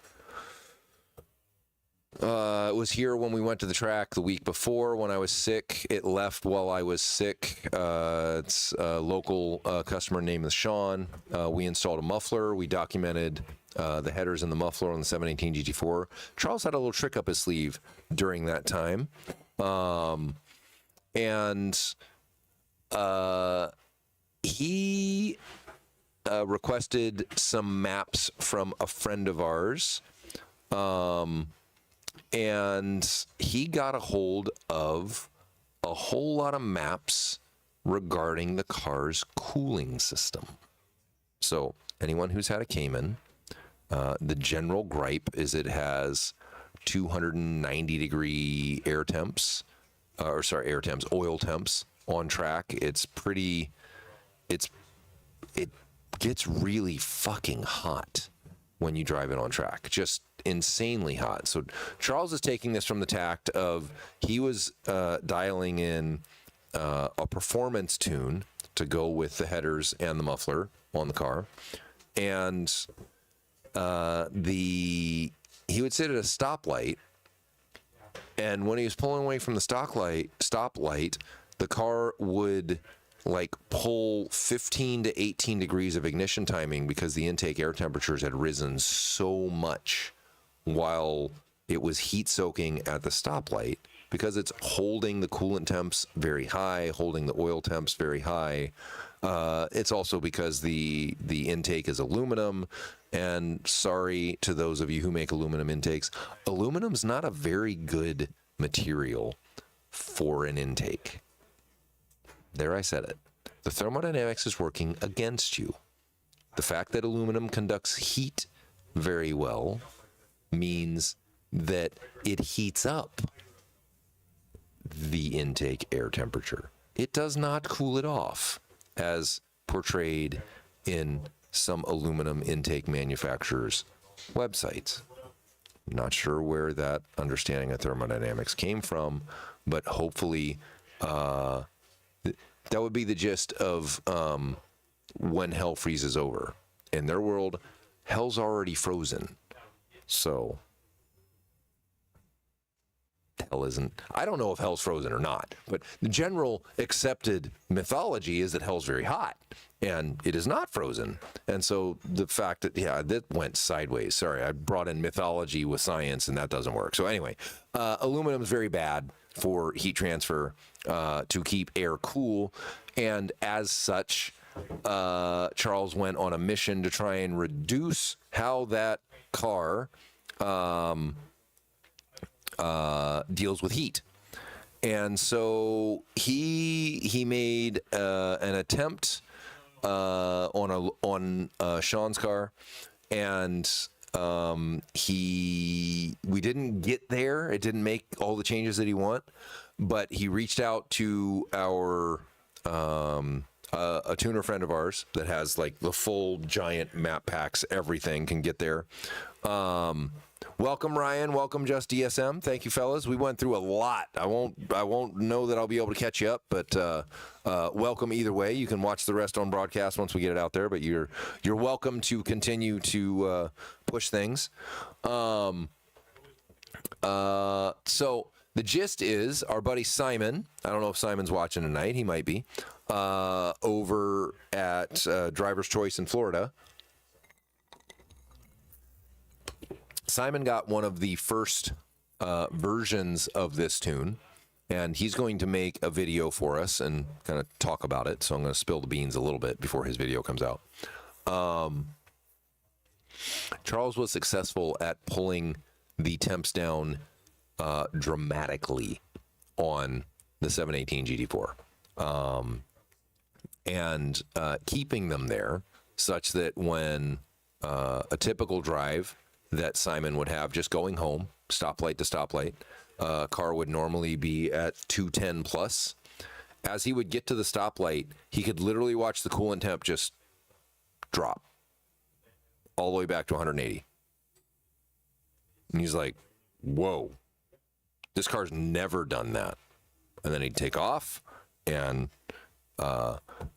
It was here when we went to the track the week before when I was sick. It left while I was sick. It's a local customer named Sean. We installed a muffler. We documented the headers and the muffler on the 718 GT4. Charles had a little trick up his sleeve during that time. He requested some maps from a friend of ours. And he got a hold of a whole lot of maps regarding the car's cooling system. So anyone who's had a Cayman, the general gripe is it has 290-degree oil temps on track. It gets really fucking hot when you drive it on track. Just insanely hot. So Charles is taking this from the tact of he was dialing in a performance tune to go with the headers and the muffler on the car, and he would sit at a stoplight, and when he was pulling away from the stoplight, the car would like pull 15 to 18 degrees of ignition timing because the intake air temperatures had risen so much while it was heat soaking at the stoplight, because it's holding the coolant temps very high, holding the oil temps very high. It's also because the intake is aluminum, and sorry to those of you who make aluminum intakes, aluminum's not a very good material for an intake. There, I said it. The thermodynamics is working against you. The fact that aluminum conducts heat very well means that it heats up the intake air temperature. It does not cool it off, as portrayed in some aluminum intake manufacturers' websites. Not sure where that understanding of thermodynamics came from, but hopefully that would be the gist of when hell freezes over. In their world, hell's already frozen. So hell isn't, I don't know if hell's frozen or not, but the general accepted mythology is that hell's very hot, and it is not frozen. And so the fact that, yeah, that went sideways. Sorry, I brought in mythology with science, and that doesn't work. So anyway, aluminum is very bad for heat transfer to keep air cool, and as such, Charles went on a mission to try and reduce how that car deals with heat. And so he made an attempt on Sean's car, and we didn't get there. It didn't make all the changes that he want, but he reached out to our a tuner friend of ours that has like the full giant map packs, everything can get there. Welcome, Ryan. Welcome, Just DSM. Thank you, fellas. We went through a lot. I won't know that I'll be able to catch you up, but welcome either way. You can watch the rest on broadcast once we get it out there, but you're welcome to continue to push things. So the gist is our buddy Simon, I don't know if Simon's watching tonight, he might be, over at Driver's Choice in Florida. Simon got one of the first versions of this tune, and he's going to make a video for us and kind of talk about it. So I'm going to spill the beans a little bit before his video comes out. Charles was successful at pulling the temps down dramatically on the 718 GT4, and keeping them there such that when a typical drive that Simon would have just going home, stoplight to stoplight, car would normally be at 210 plus. As he would get to the stoplight, he could literally watch the coolant temp just drop all the way back to 180. And he's like, whoa, this car's never done that. And then he'd take off, and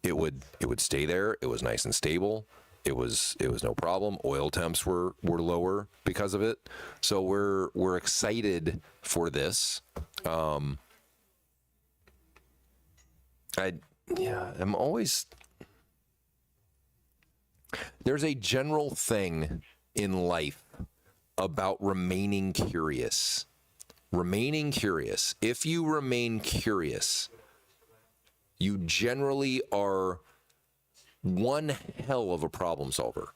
it would stay there. It was nice and stable. It was no problem. Oil temps were lower because of it. So we're excited for this. I'm always, there's a general thing in life about remaining curious. Remaining curious. If you remain curious, you generally are one hell of a problem solver.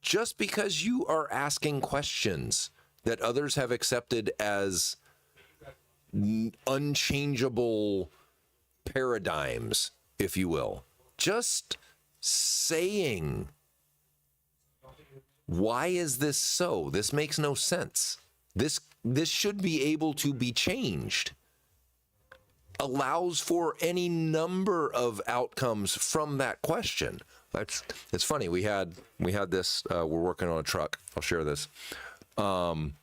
Just because you are asking questions that others have accepted as unchangeable paradigms, if you will, just saying, why is this so? This makes no sense. This should be able to be changed. allows for any number of outcomes from that question. It's funny. We had this. We're working on a truck. I'll share this. And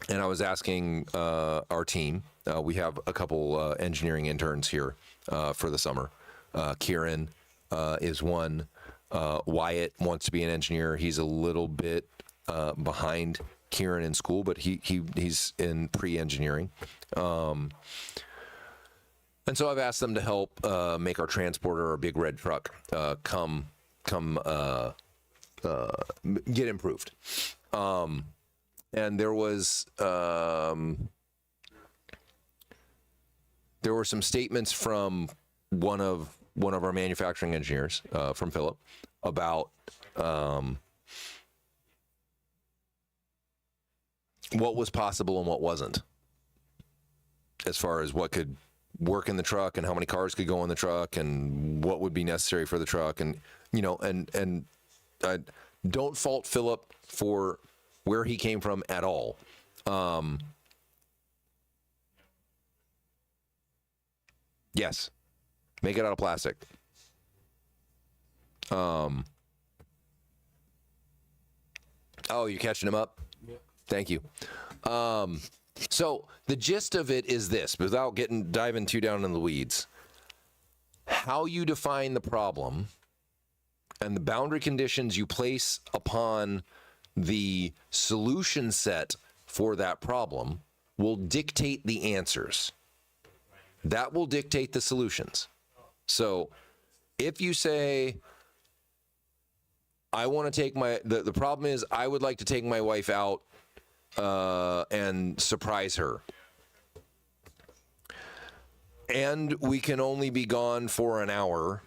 I was asking our team. We have a couple engineering interns here for the summer. Kieran is one. Wyatt wants to be an engineer. He's a little bit behind Kieran in school, but he's in pre-engineering. And so I've asked them to help make our transporter, our big red truck, come get improved. And there were some statements from one of our manufacturing engineers, from Philip, about what was possible and what wasn't, as far as what could work in the truck and how many cars could go in the truck and what would be necessary for the truck. And, you know, and I don't fault Philip for where he came from at all. Yes. Make it out of plastic. Oh, you're catching him up? Yeah. Thank you. So the gist of it is this, without diving too down in the weeds. How you define the problem and the boundary conditions you place upon the solution set for that problem will dictate the answers. That will dictate the solutions. So if you say, I want to take the problem is I would like to take my wife out and surprise her. And we can only be gone for an hour.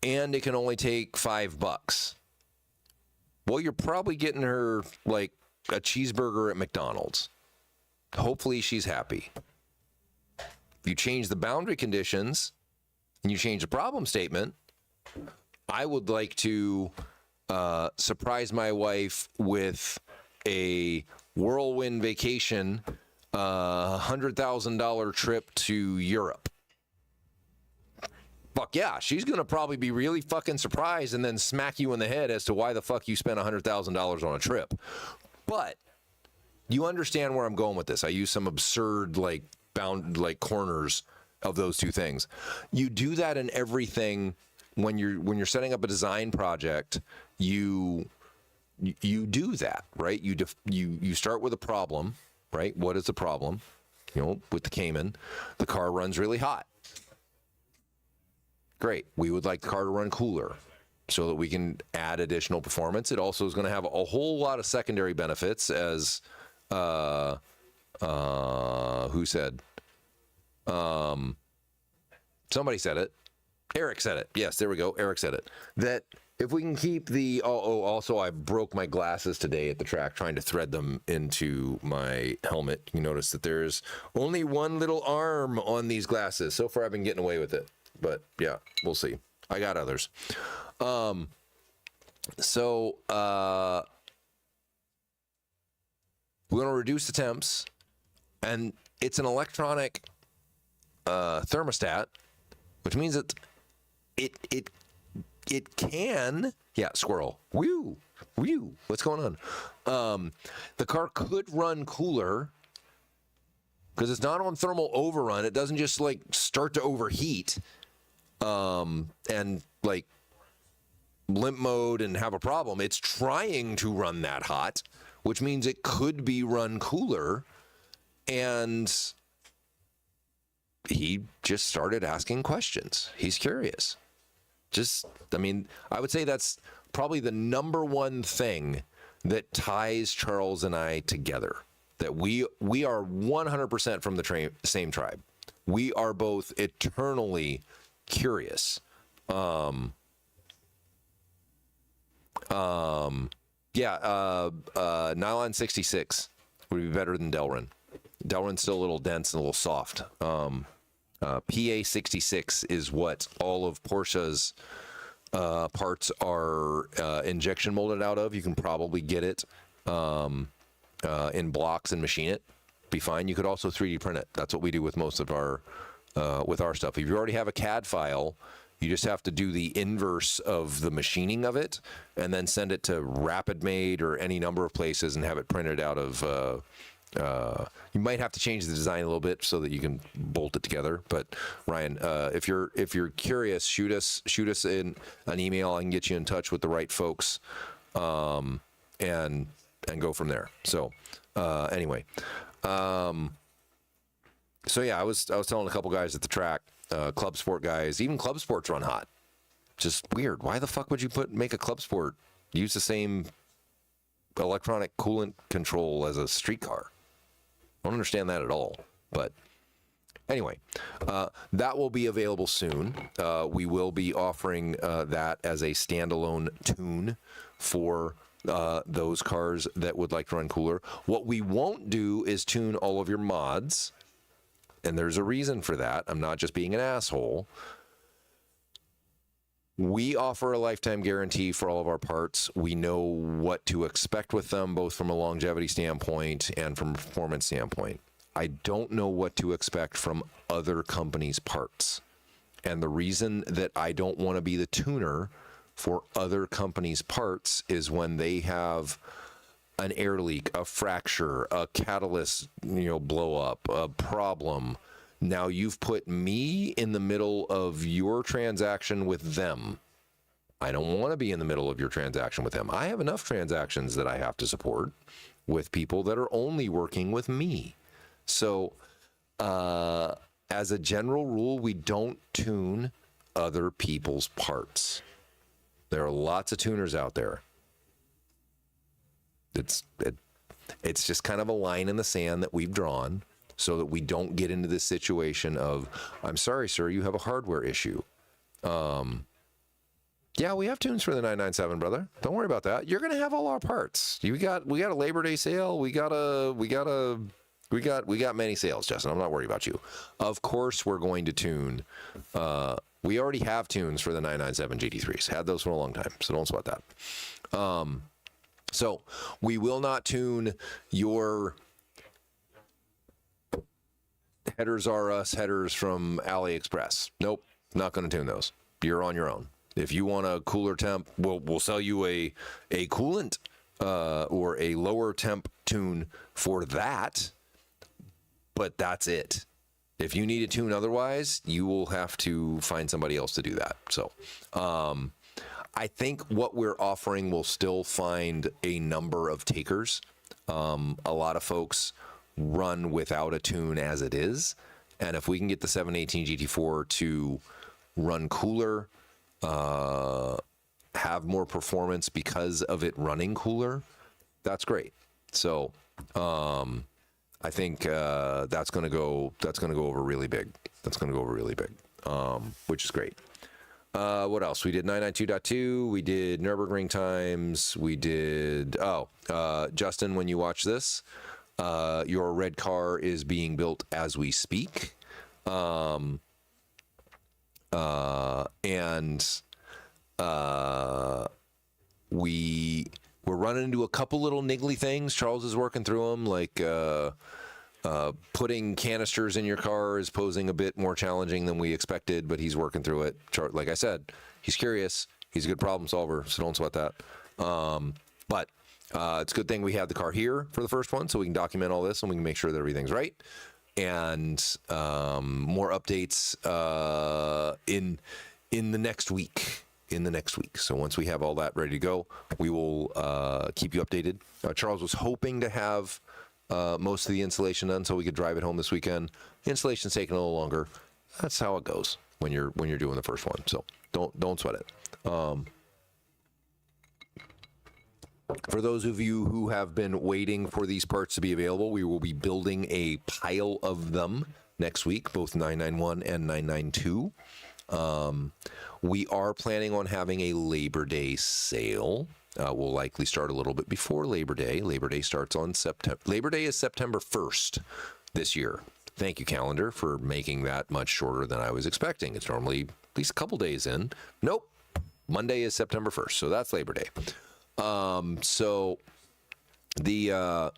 And it can only take $5. Well, you're probably getting her like a cheeseburger at McDonald's. Hopefully she's happy. If you change the boundary conditions and you change the problem statement, I would like to surprise my wife with a whirlwind vacation, $100,000 trip to Europe. Fuck yeah, she's gonna probably be really fucking surprised and then smack you in the head as to why the fuck you spent $100,000 on a trip. But you understand where I'm going with this. I use some absurd corners of those two things. You do that in everything when you're setting up a design project. You do that, right? You start with a problem, right? What is the problem? You know, with the Cayman, the car runs really hot. Great. We would like the car to run cooler so that we can add additional performance. It also is going to have a whole lot of secondary benefits, as who said? Somebody said it. Eric said it. Yes, there we go. Eric said it. That if we can keep the... also, I broke my glasses today at the track trying to thread them into my helmet. You notice that there's only one little arm on these glasses. So far, I've been getting away with it. But, yeah, we'll see. I got others. We want to reduce the temps. And it's an electronic thermostat, which means that it can, squirrel, woo, what's going on? The car could run cooler because it's not on thermal overrun. It doesn't just like start to overheat and like limp mode and have a problem. It's trying to run that hot, which means it could be run cooler. And he just started asking questions. He's curious. I would say that's probably the number one thing that ties Charles and I together. That we are 100% from the same tribe. We are both eternally curious. Nylon 66 would be better than Delrin. Delrin's still a little dense and a little soft. PA 66 is what all of Porsche's parts are injection molded out of. You can probably get it in blocks and machine it. be fine. You could also 3D print it. That's what we do with most of our with our stuff. If you already have a CAD file, you just have to do the inverse of the machining of it and then send it to RapidMade or any number of places and have it printed out of. You might have to change the design a little bit so that you can bolt it together. But Ryan, if you're curious, shoot us in an email. I can get you in touch with the right folks, and go from there. So anyway, so yeah, I was telling a couple guys at the track, Club Sport guys, even Club Sports run hot. Just weird. Why the fuck would you make a Club Sport use the same electronic coolant control as a street car? I don't understand that at all. But anyway, that will be available soon. We will be offering that as a standalone tune for those cars that would like to run cooler. What we won't do is tune all of your mods, and there's a reason for that. I'm not just being an asshole. We offer a lifetime guarantee for all of our parts. We know what to expect with them, both from a longevity standpoint and from a performance standpoint. I don't know what to expect from other companies' parts. And the reason that I don't want to be the tuner for other companies' parts is when they have an air leak, a fracture, a catalyst, blow up, a problem. Now you've put me in the middle of your transaction with them. I don't want to be in the middle of your transaction with them. I have enough transactions that I have to support with people that are only working with me. So, as a general rule, we don't tune other people's parts. There are lots of tuners out there. It's just kind of a line in the sand that we've drawn, so that we don't get into this situation of, I'm sorry, sir, you have a hardware issue. Yeah, we have tunes for the 997, brother. Don't worry about that. You're gonna have all our parts. We got a Labor Day sale. We got many sales, Justin. I'm not worried about you. Of course, we're going to tune. We already have tunes for the 997 GT3s. Had those for a long time, so don't sweat that. So we will not tune your headers are us headers from AliExpress. Nope, not going to tune those. You're on your own. If you want a cooler temp, we'll sell you a coolant or a lower temp tune for that, but that's it. If you need a tune otherwise, you will have to find somebody else to do that. So I think what we're offering will still find a number of takers. A lot of folks run without a tune as it is, and if we can get the 718 GT4 to run cooler, have more performance because of it running cooler, that's great. So I think that's going to go over really big. Which is great. What else? We did 992.2. We did Nürburgring times. We did Justin, when you watch this, your red car is being built as we speak. We're running into a couple little niggly things. Charles is working through them, like putting canisters in your car is posing a bit more challenging than we expected, but he's working through it. Like I said, he's curious. He's a good problem solver, so don't sweat that. But it's a good thing we have the car here for the first one, so we can document all this and we can make sure that everything's right. And more updates in the next week. So once we have all that ready to go, we will keep you updated. Charles was hoping to have most of the installation done so we could drive it home this weekend. The installation's taking a little longer. That's how it goes when you're doing the first one. So don't sweat it. For those of you who have been waiting for these parts to be available, we will be building a pile of them next week, both 991 and 992. We are planning on having a Labor Day sale. We'll likely start a little bit before Labor Day. Labor Day starts on Labor Day is September 1st this year. Thank you, calendar, for making that much shorter than I was expecting. It's normally at least a couple days in. Nope. Monday is September 1st, so that's Labor Day. So the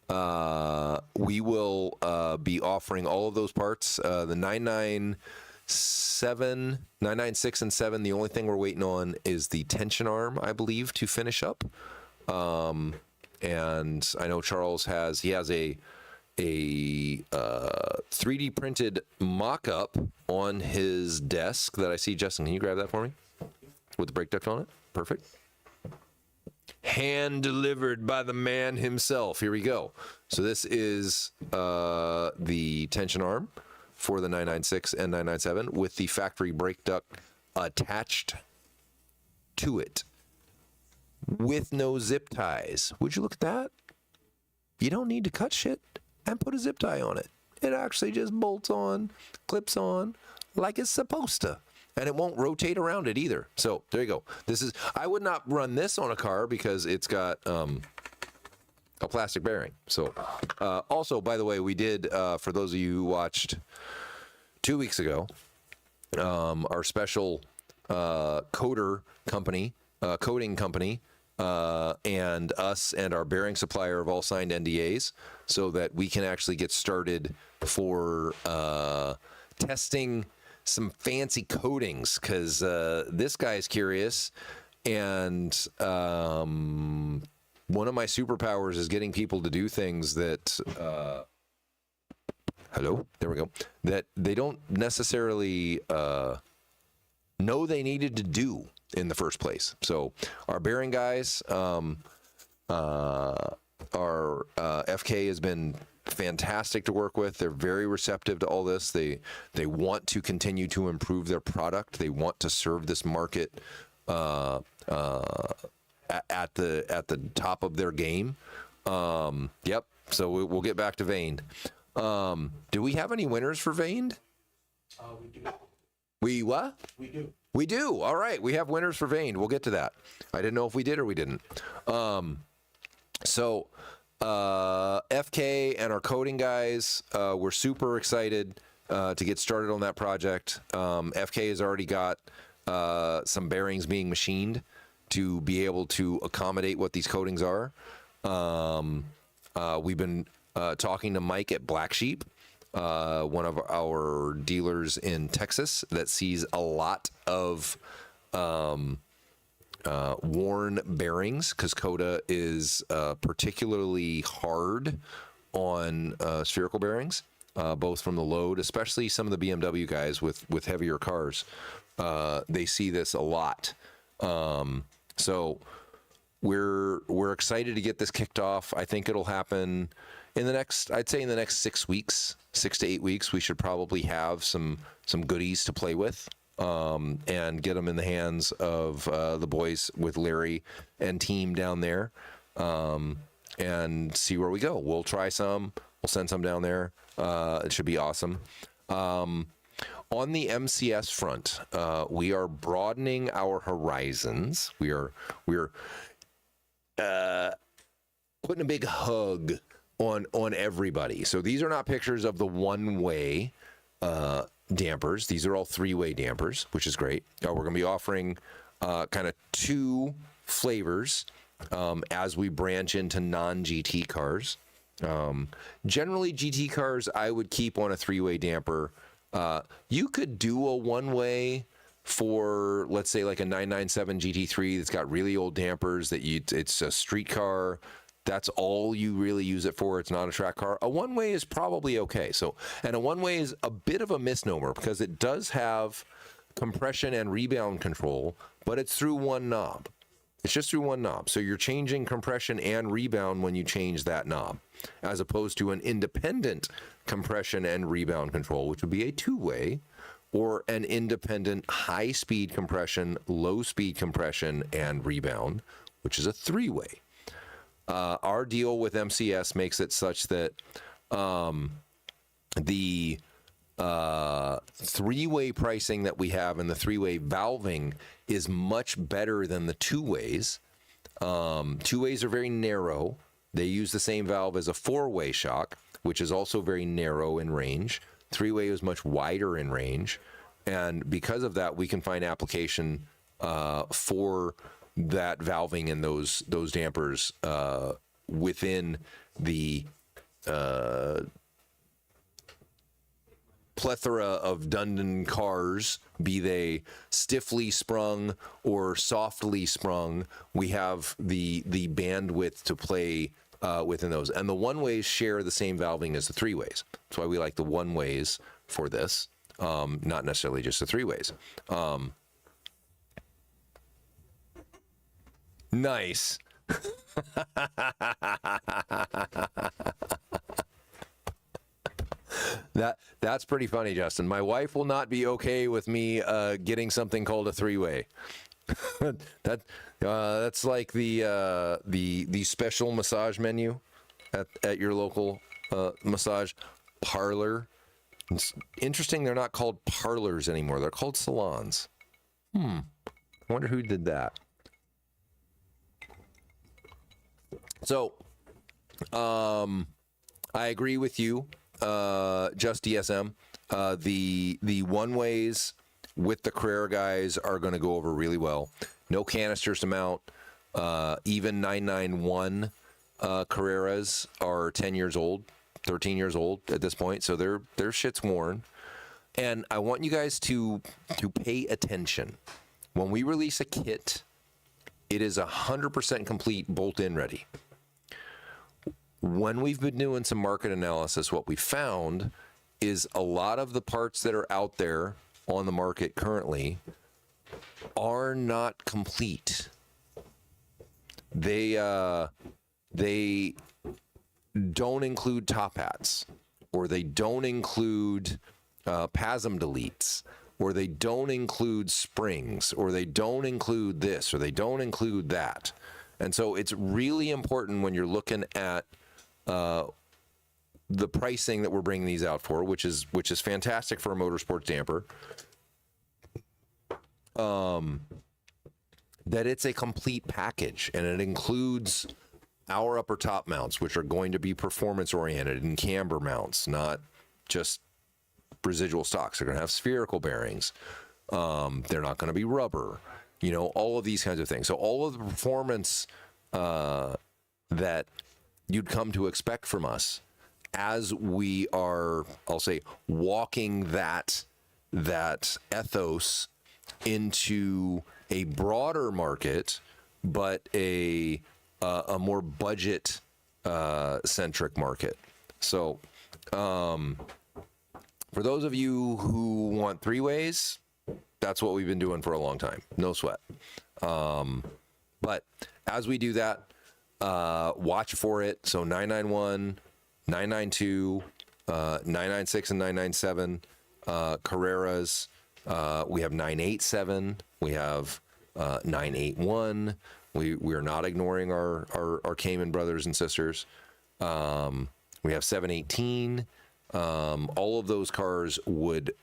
we will be offering all of those parts. The 996 and 7. The only thing we're waiting on is the tension arm, I believe, to finish up. And I know Charles has a 3D printed mock-up on his desk that I see. Justin, can you grab that for me? With the brake duct on it? Perfect. Hand delivered by the man himself. Here we go. So this is the tension arm for the 996 and 997 with the factory brake duct attached to it with no zip ties. Would you look at that? You don't need to cut shit and put a zip tie on it. It actually just bolts on, clips on like it's supposed to. And it won't rotate around it either. So there you go. I would not run this on a car because it's got a plastic bearing. So also, by the way, we did, for those of you who watched 2 weeks ago, our special coating company, and us and our bearing supplier have all signed NDAs so that we can actually get started for testing some fancy coatings, because this guy's curious, and one of my superpowers is getting people to do things that there we go, that they don't necessarily know they needed to do in the first place. So our bearing guys, our FK has been fantastic to work with. They're very receptive to all this. They want to continue to improve their product. They want to serve this market at the top of their game. Yep. So we'll get back to Vaned. Do we have any winners for Vaned? We do. We what? We do. We do. All right. We have winners for Vaned. We'll get to that. I didn't know if we did or we didn't. So FK and our coding guys, we're super excited to get started on that project. FK has already got some bearings being machined to be able to accommodate what these coatings are. We've been talking to Mike at Black Sheep, one of our dealers in Texas that sees a lot of worn bearings, because Coda is particularly hard on spherical bearings, both from the load, especially some of the BMW guys with heavier cars. They see this a lot. So we're excited to get this kicked off. I think it'll happen in the next 6 weeks, 6 to 8 weeks. We should probably have some goodies to play with. And get them in the hands of the boys with Larry and team down there, and see where we go. We'll try some. We'll send some down there. It should be awesome. On the MCS front, we are broadening our horizons. We're putting a big hug on everybody. So these are not pictures of the one-way dampers. These are all three-way dampers, which is great. We're going to be offering kind of two flavors as we branch into non-GT cars. Generally, GT cars I would keep on a three-way damper. You could do a one-way for, let's say, like a 997 GT3 that's got really old dampers, it's a street car. That's all you really use it for. It's not a track car. A one-way is probably okay. And a one-way is a bit of a misnomer because it does have compression and rebound control, but it's through one knob. It's just through one knob. So you're changing compression and rebound when you change that knob, as opposed to an independent compression and rebound control, which would be a two-way, or an independent high-speed compression, low-speed compression, and rebound, which is a three-way. Our deal with MCS makes it such that the three-way pricing that we have and the three-way valving is much better than the two-ways. Two-ways are very narrow. They use the same valve as a four-way shock, which is also very narrow in range. Three-way is much wider in range. And because of that, we can find application for that valving in those dampers within the plethora of Dundon cars, be they stiffly sprung or softly sprung, we have the bandwidth to play within those. And the one-ways share the same valving as the three-ways. That's why we like the one-ways for this, not necessarily just the three-ways. Nice. That's pretty funny, Justin. My wife will not be okay with me getting something called a three-way. That's like the special massage menu at your local massage parlor. It's interesting they're not called parlors anymore. They're called salons. I wonder who did that. So, I agree with you, just DSM. The one ways with the Carrera guys are going to go over really well. No canisters to mount. Even 991 Carreras are 10 years old, 13 years old at this point, so their shit's worn. And I want you guys to pay attention. When we release a kit, it is 100% complete, bolt-in ready. When we've been doing some market analysis, what we found is a lot of the parts that are out there on the market currently are not complete. They don't include top hats, or they don't include PASM deletes, or they don't include springs, or they don't include this, or they don't include that. And so it's really important when you're looking at the pricing that we're bringing these out for, which is fantastic for a motorsports damper, that it's a complete package, and it includes our upper top mounts, which are going to be performance oriented, and camber mounts, not just residual stocks. They're going to have spherical bearings. They're not going to be rubber. You know, all of these kinds of things. So all of the performance that you'd come to expect from us, as we are, I'll say, walking that ethos into a broader market, but a more budget centric market. So for those of you who want three ways, that's what we've been doing for a long time. No sweat. But as we do that, watch for it. So 991, 992, 996 and 997, Carreras. We have 987. We have 981. We are not ignoring our Cayman brothers and sisters. We have 718. All of those cars would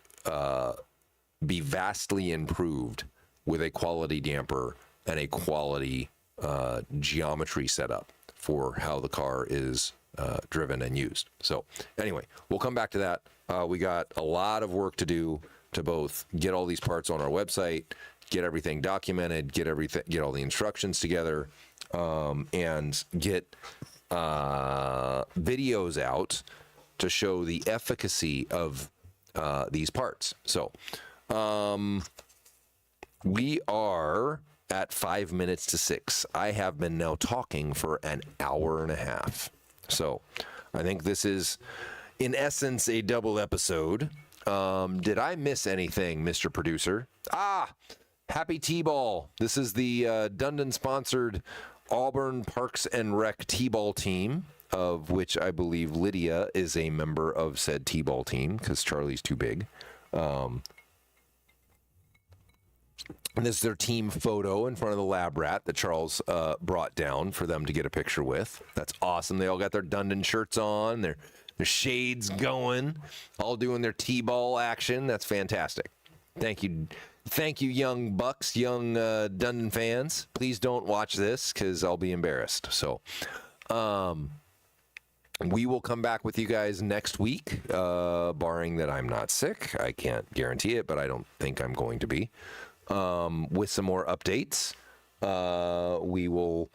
be vastly improved with a quality damper and a quality geometry setup for how the car is driven and used. So anyway, we'll come back to that. We got a lot of work to do to both get all these parts on our website, get everything documented, get all the instructions together, and get videos out to show the efficacy of these parts. So we are at 5 minutes to 6. I have been now talking for an hour and a half. So I think this is, in essence, a double episode. Did I miss anything, Mr. Producer? Happy T-Ball. This is the Dundon-sponsored Auburn Parks and Rec T-Ball team, of which I believe Lydia is a member of said T-Ball team, because Charlie's too big. And this is their team photo in front of the lab rat that Charles brought down for them to get a picture with. That's awesome. They all got their Dundon shirts on, their shades going, all doing their T-ball action. That's fantastic. Thank you, young bucks, young Dundon fans. Please don't watch this because I'll be embarrassed. So we will come back with you guys next week, barring that I'm not sick. I can't guarantee it, but I don't think I'm going to be. With some more updates. We will,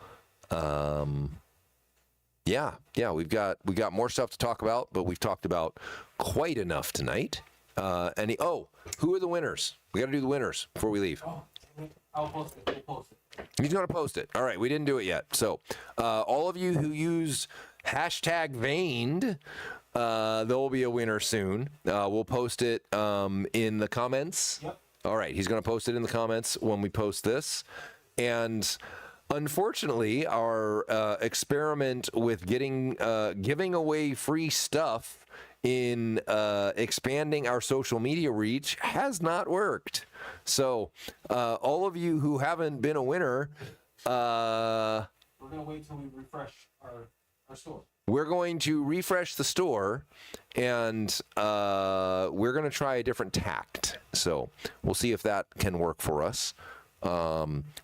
we got more stuff to talk about, but we've talked about quite enough tonight. Who are the winners? We got to do the winners before we leave. Oh, I'll post it. We'll post it. He's going to post it. All right, we didn't do it yet. So, all of you who use #Veined, there will be a winner soon. We'll post it in the comments. Yep. All right, he's going to post it in the comments when we post this. And unfortunately, our experiment with giving away free stuff in expanding our social media reach has not worked. So, all of you who haven't been a winner, We're gonna wait till we refresh our store. we're going to refresh the store, and we're going to try a different tact. So we'll see if that can work for us.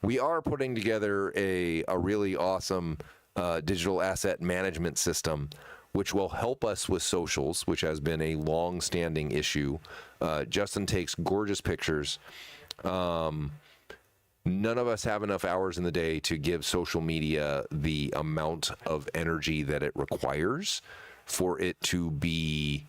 We are putting together a really awesome digital asset management system, which will help us with socials, which has been a long-standing issue. Justin takes gorgeous pictures. None of us have enough hours in the day to give social media the amount of energy that it requires for it to be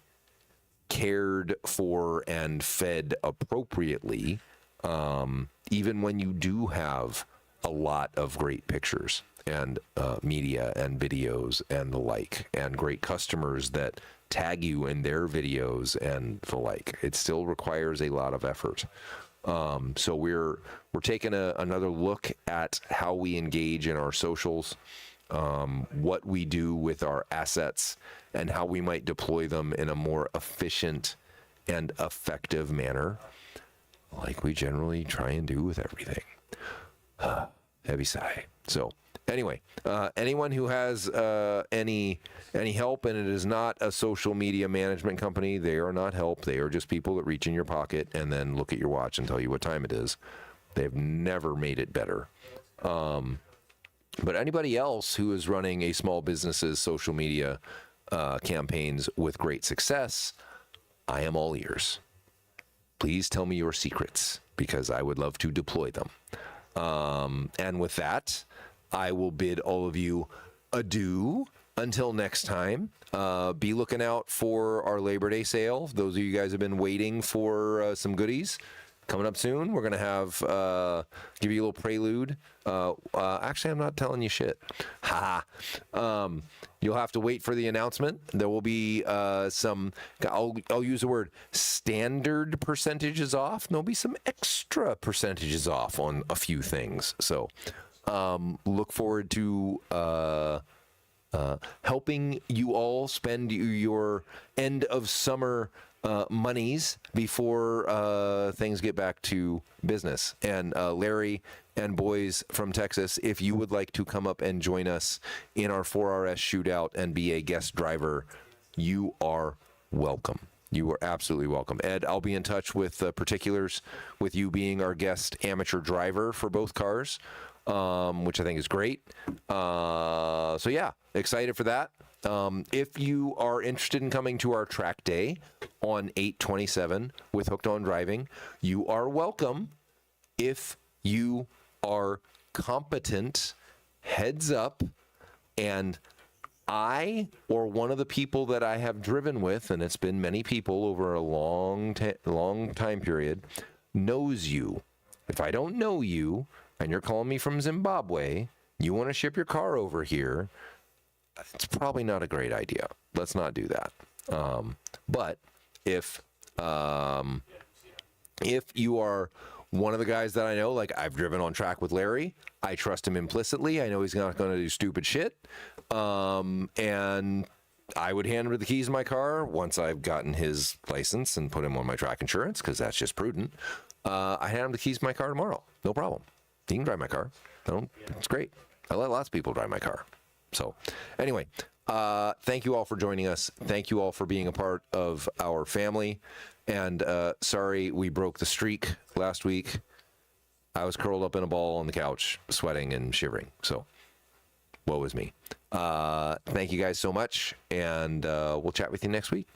cared for and fed appropriately, even when you do have a lot of great pictures and media and videos and the like, and great customers that tag you in their videos and the like. It still requires a lot of effort. So we're taking another look at how we engage in our socials, what we do with our assets, and how we might deploy them in a more efficient and effective manner, like we generally try and do with everything. Heavy sigh. So anyway, anyone who has any help, and it is not a social media management company, they are not help. They are just people that reach in your pocket and then look at your watch and tell you what time it is. They've never made it better. But anybody else who is running a small business's social media campaigns with great success, I am all ears. Please tell me your secrets, because I would love to deploy them. And with that, I will bid all of you adieu until next time. Be looking out for our Labor Day sale. Those of you guys have been waiting for some goodies coming up soon. We're going to have, give you a little prelude. Actually, I'm not telling you shit. Ha. You'll have to wait for the announcement. There will be some, I'll use the word standard percentages off. There'll be some extra percentages off on a few things. So look forward to helping you all spend your end of summer monies before things get back to business. And Larry and boys from Texas, if you would like to come up and join us in our 4RS shootout and be a guest driver, you are welcome. You are absolutely welcome. Ed, I'll be in touch with particulars with you being our guest amateur driver for both cars, which I think is great. So yeah, excited for that. If you are interested in coming to our track day on 8/27 with Hooked on Driving, you are welcome. If you are competent, heads up, and I or one of the people that I have driven with, and it's been many people over a long time period, knows you. If I don't know you and you're calling me from Zimbabwe, you want to ship your car over here, it's probably not a great idea. Let's not do that. But if you are one of the guys that I know, like I've driven on track with Larry, I trust him implicitly. I know he's not going to do stupid shit. And I would hand him the keys of my car once I've gotten his license and put him on my track insurance, because that's just prudent. I hand him the keys of my car tomorrow. No problem. He can drive my car. It's great. I let lots of people drive my car. So anyway, thank you all for joining us. Thank you all for being a part of our family. And sorry we broke the streak last week. I was curled up in a ball on the couch, sweating and shivering. So woe is me. Thank you guys so much. And we'll chat with you next week.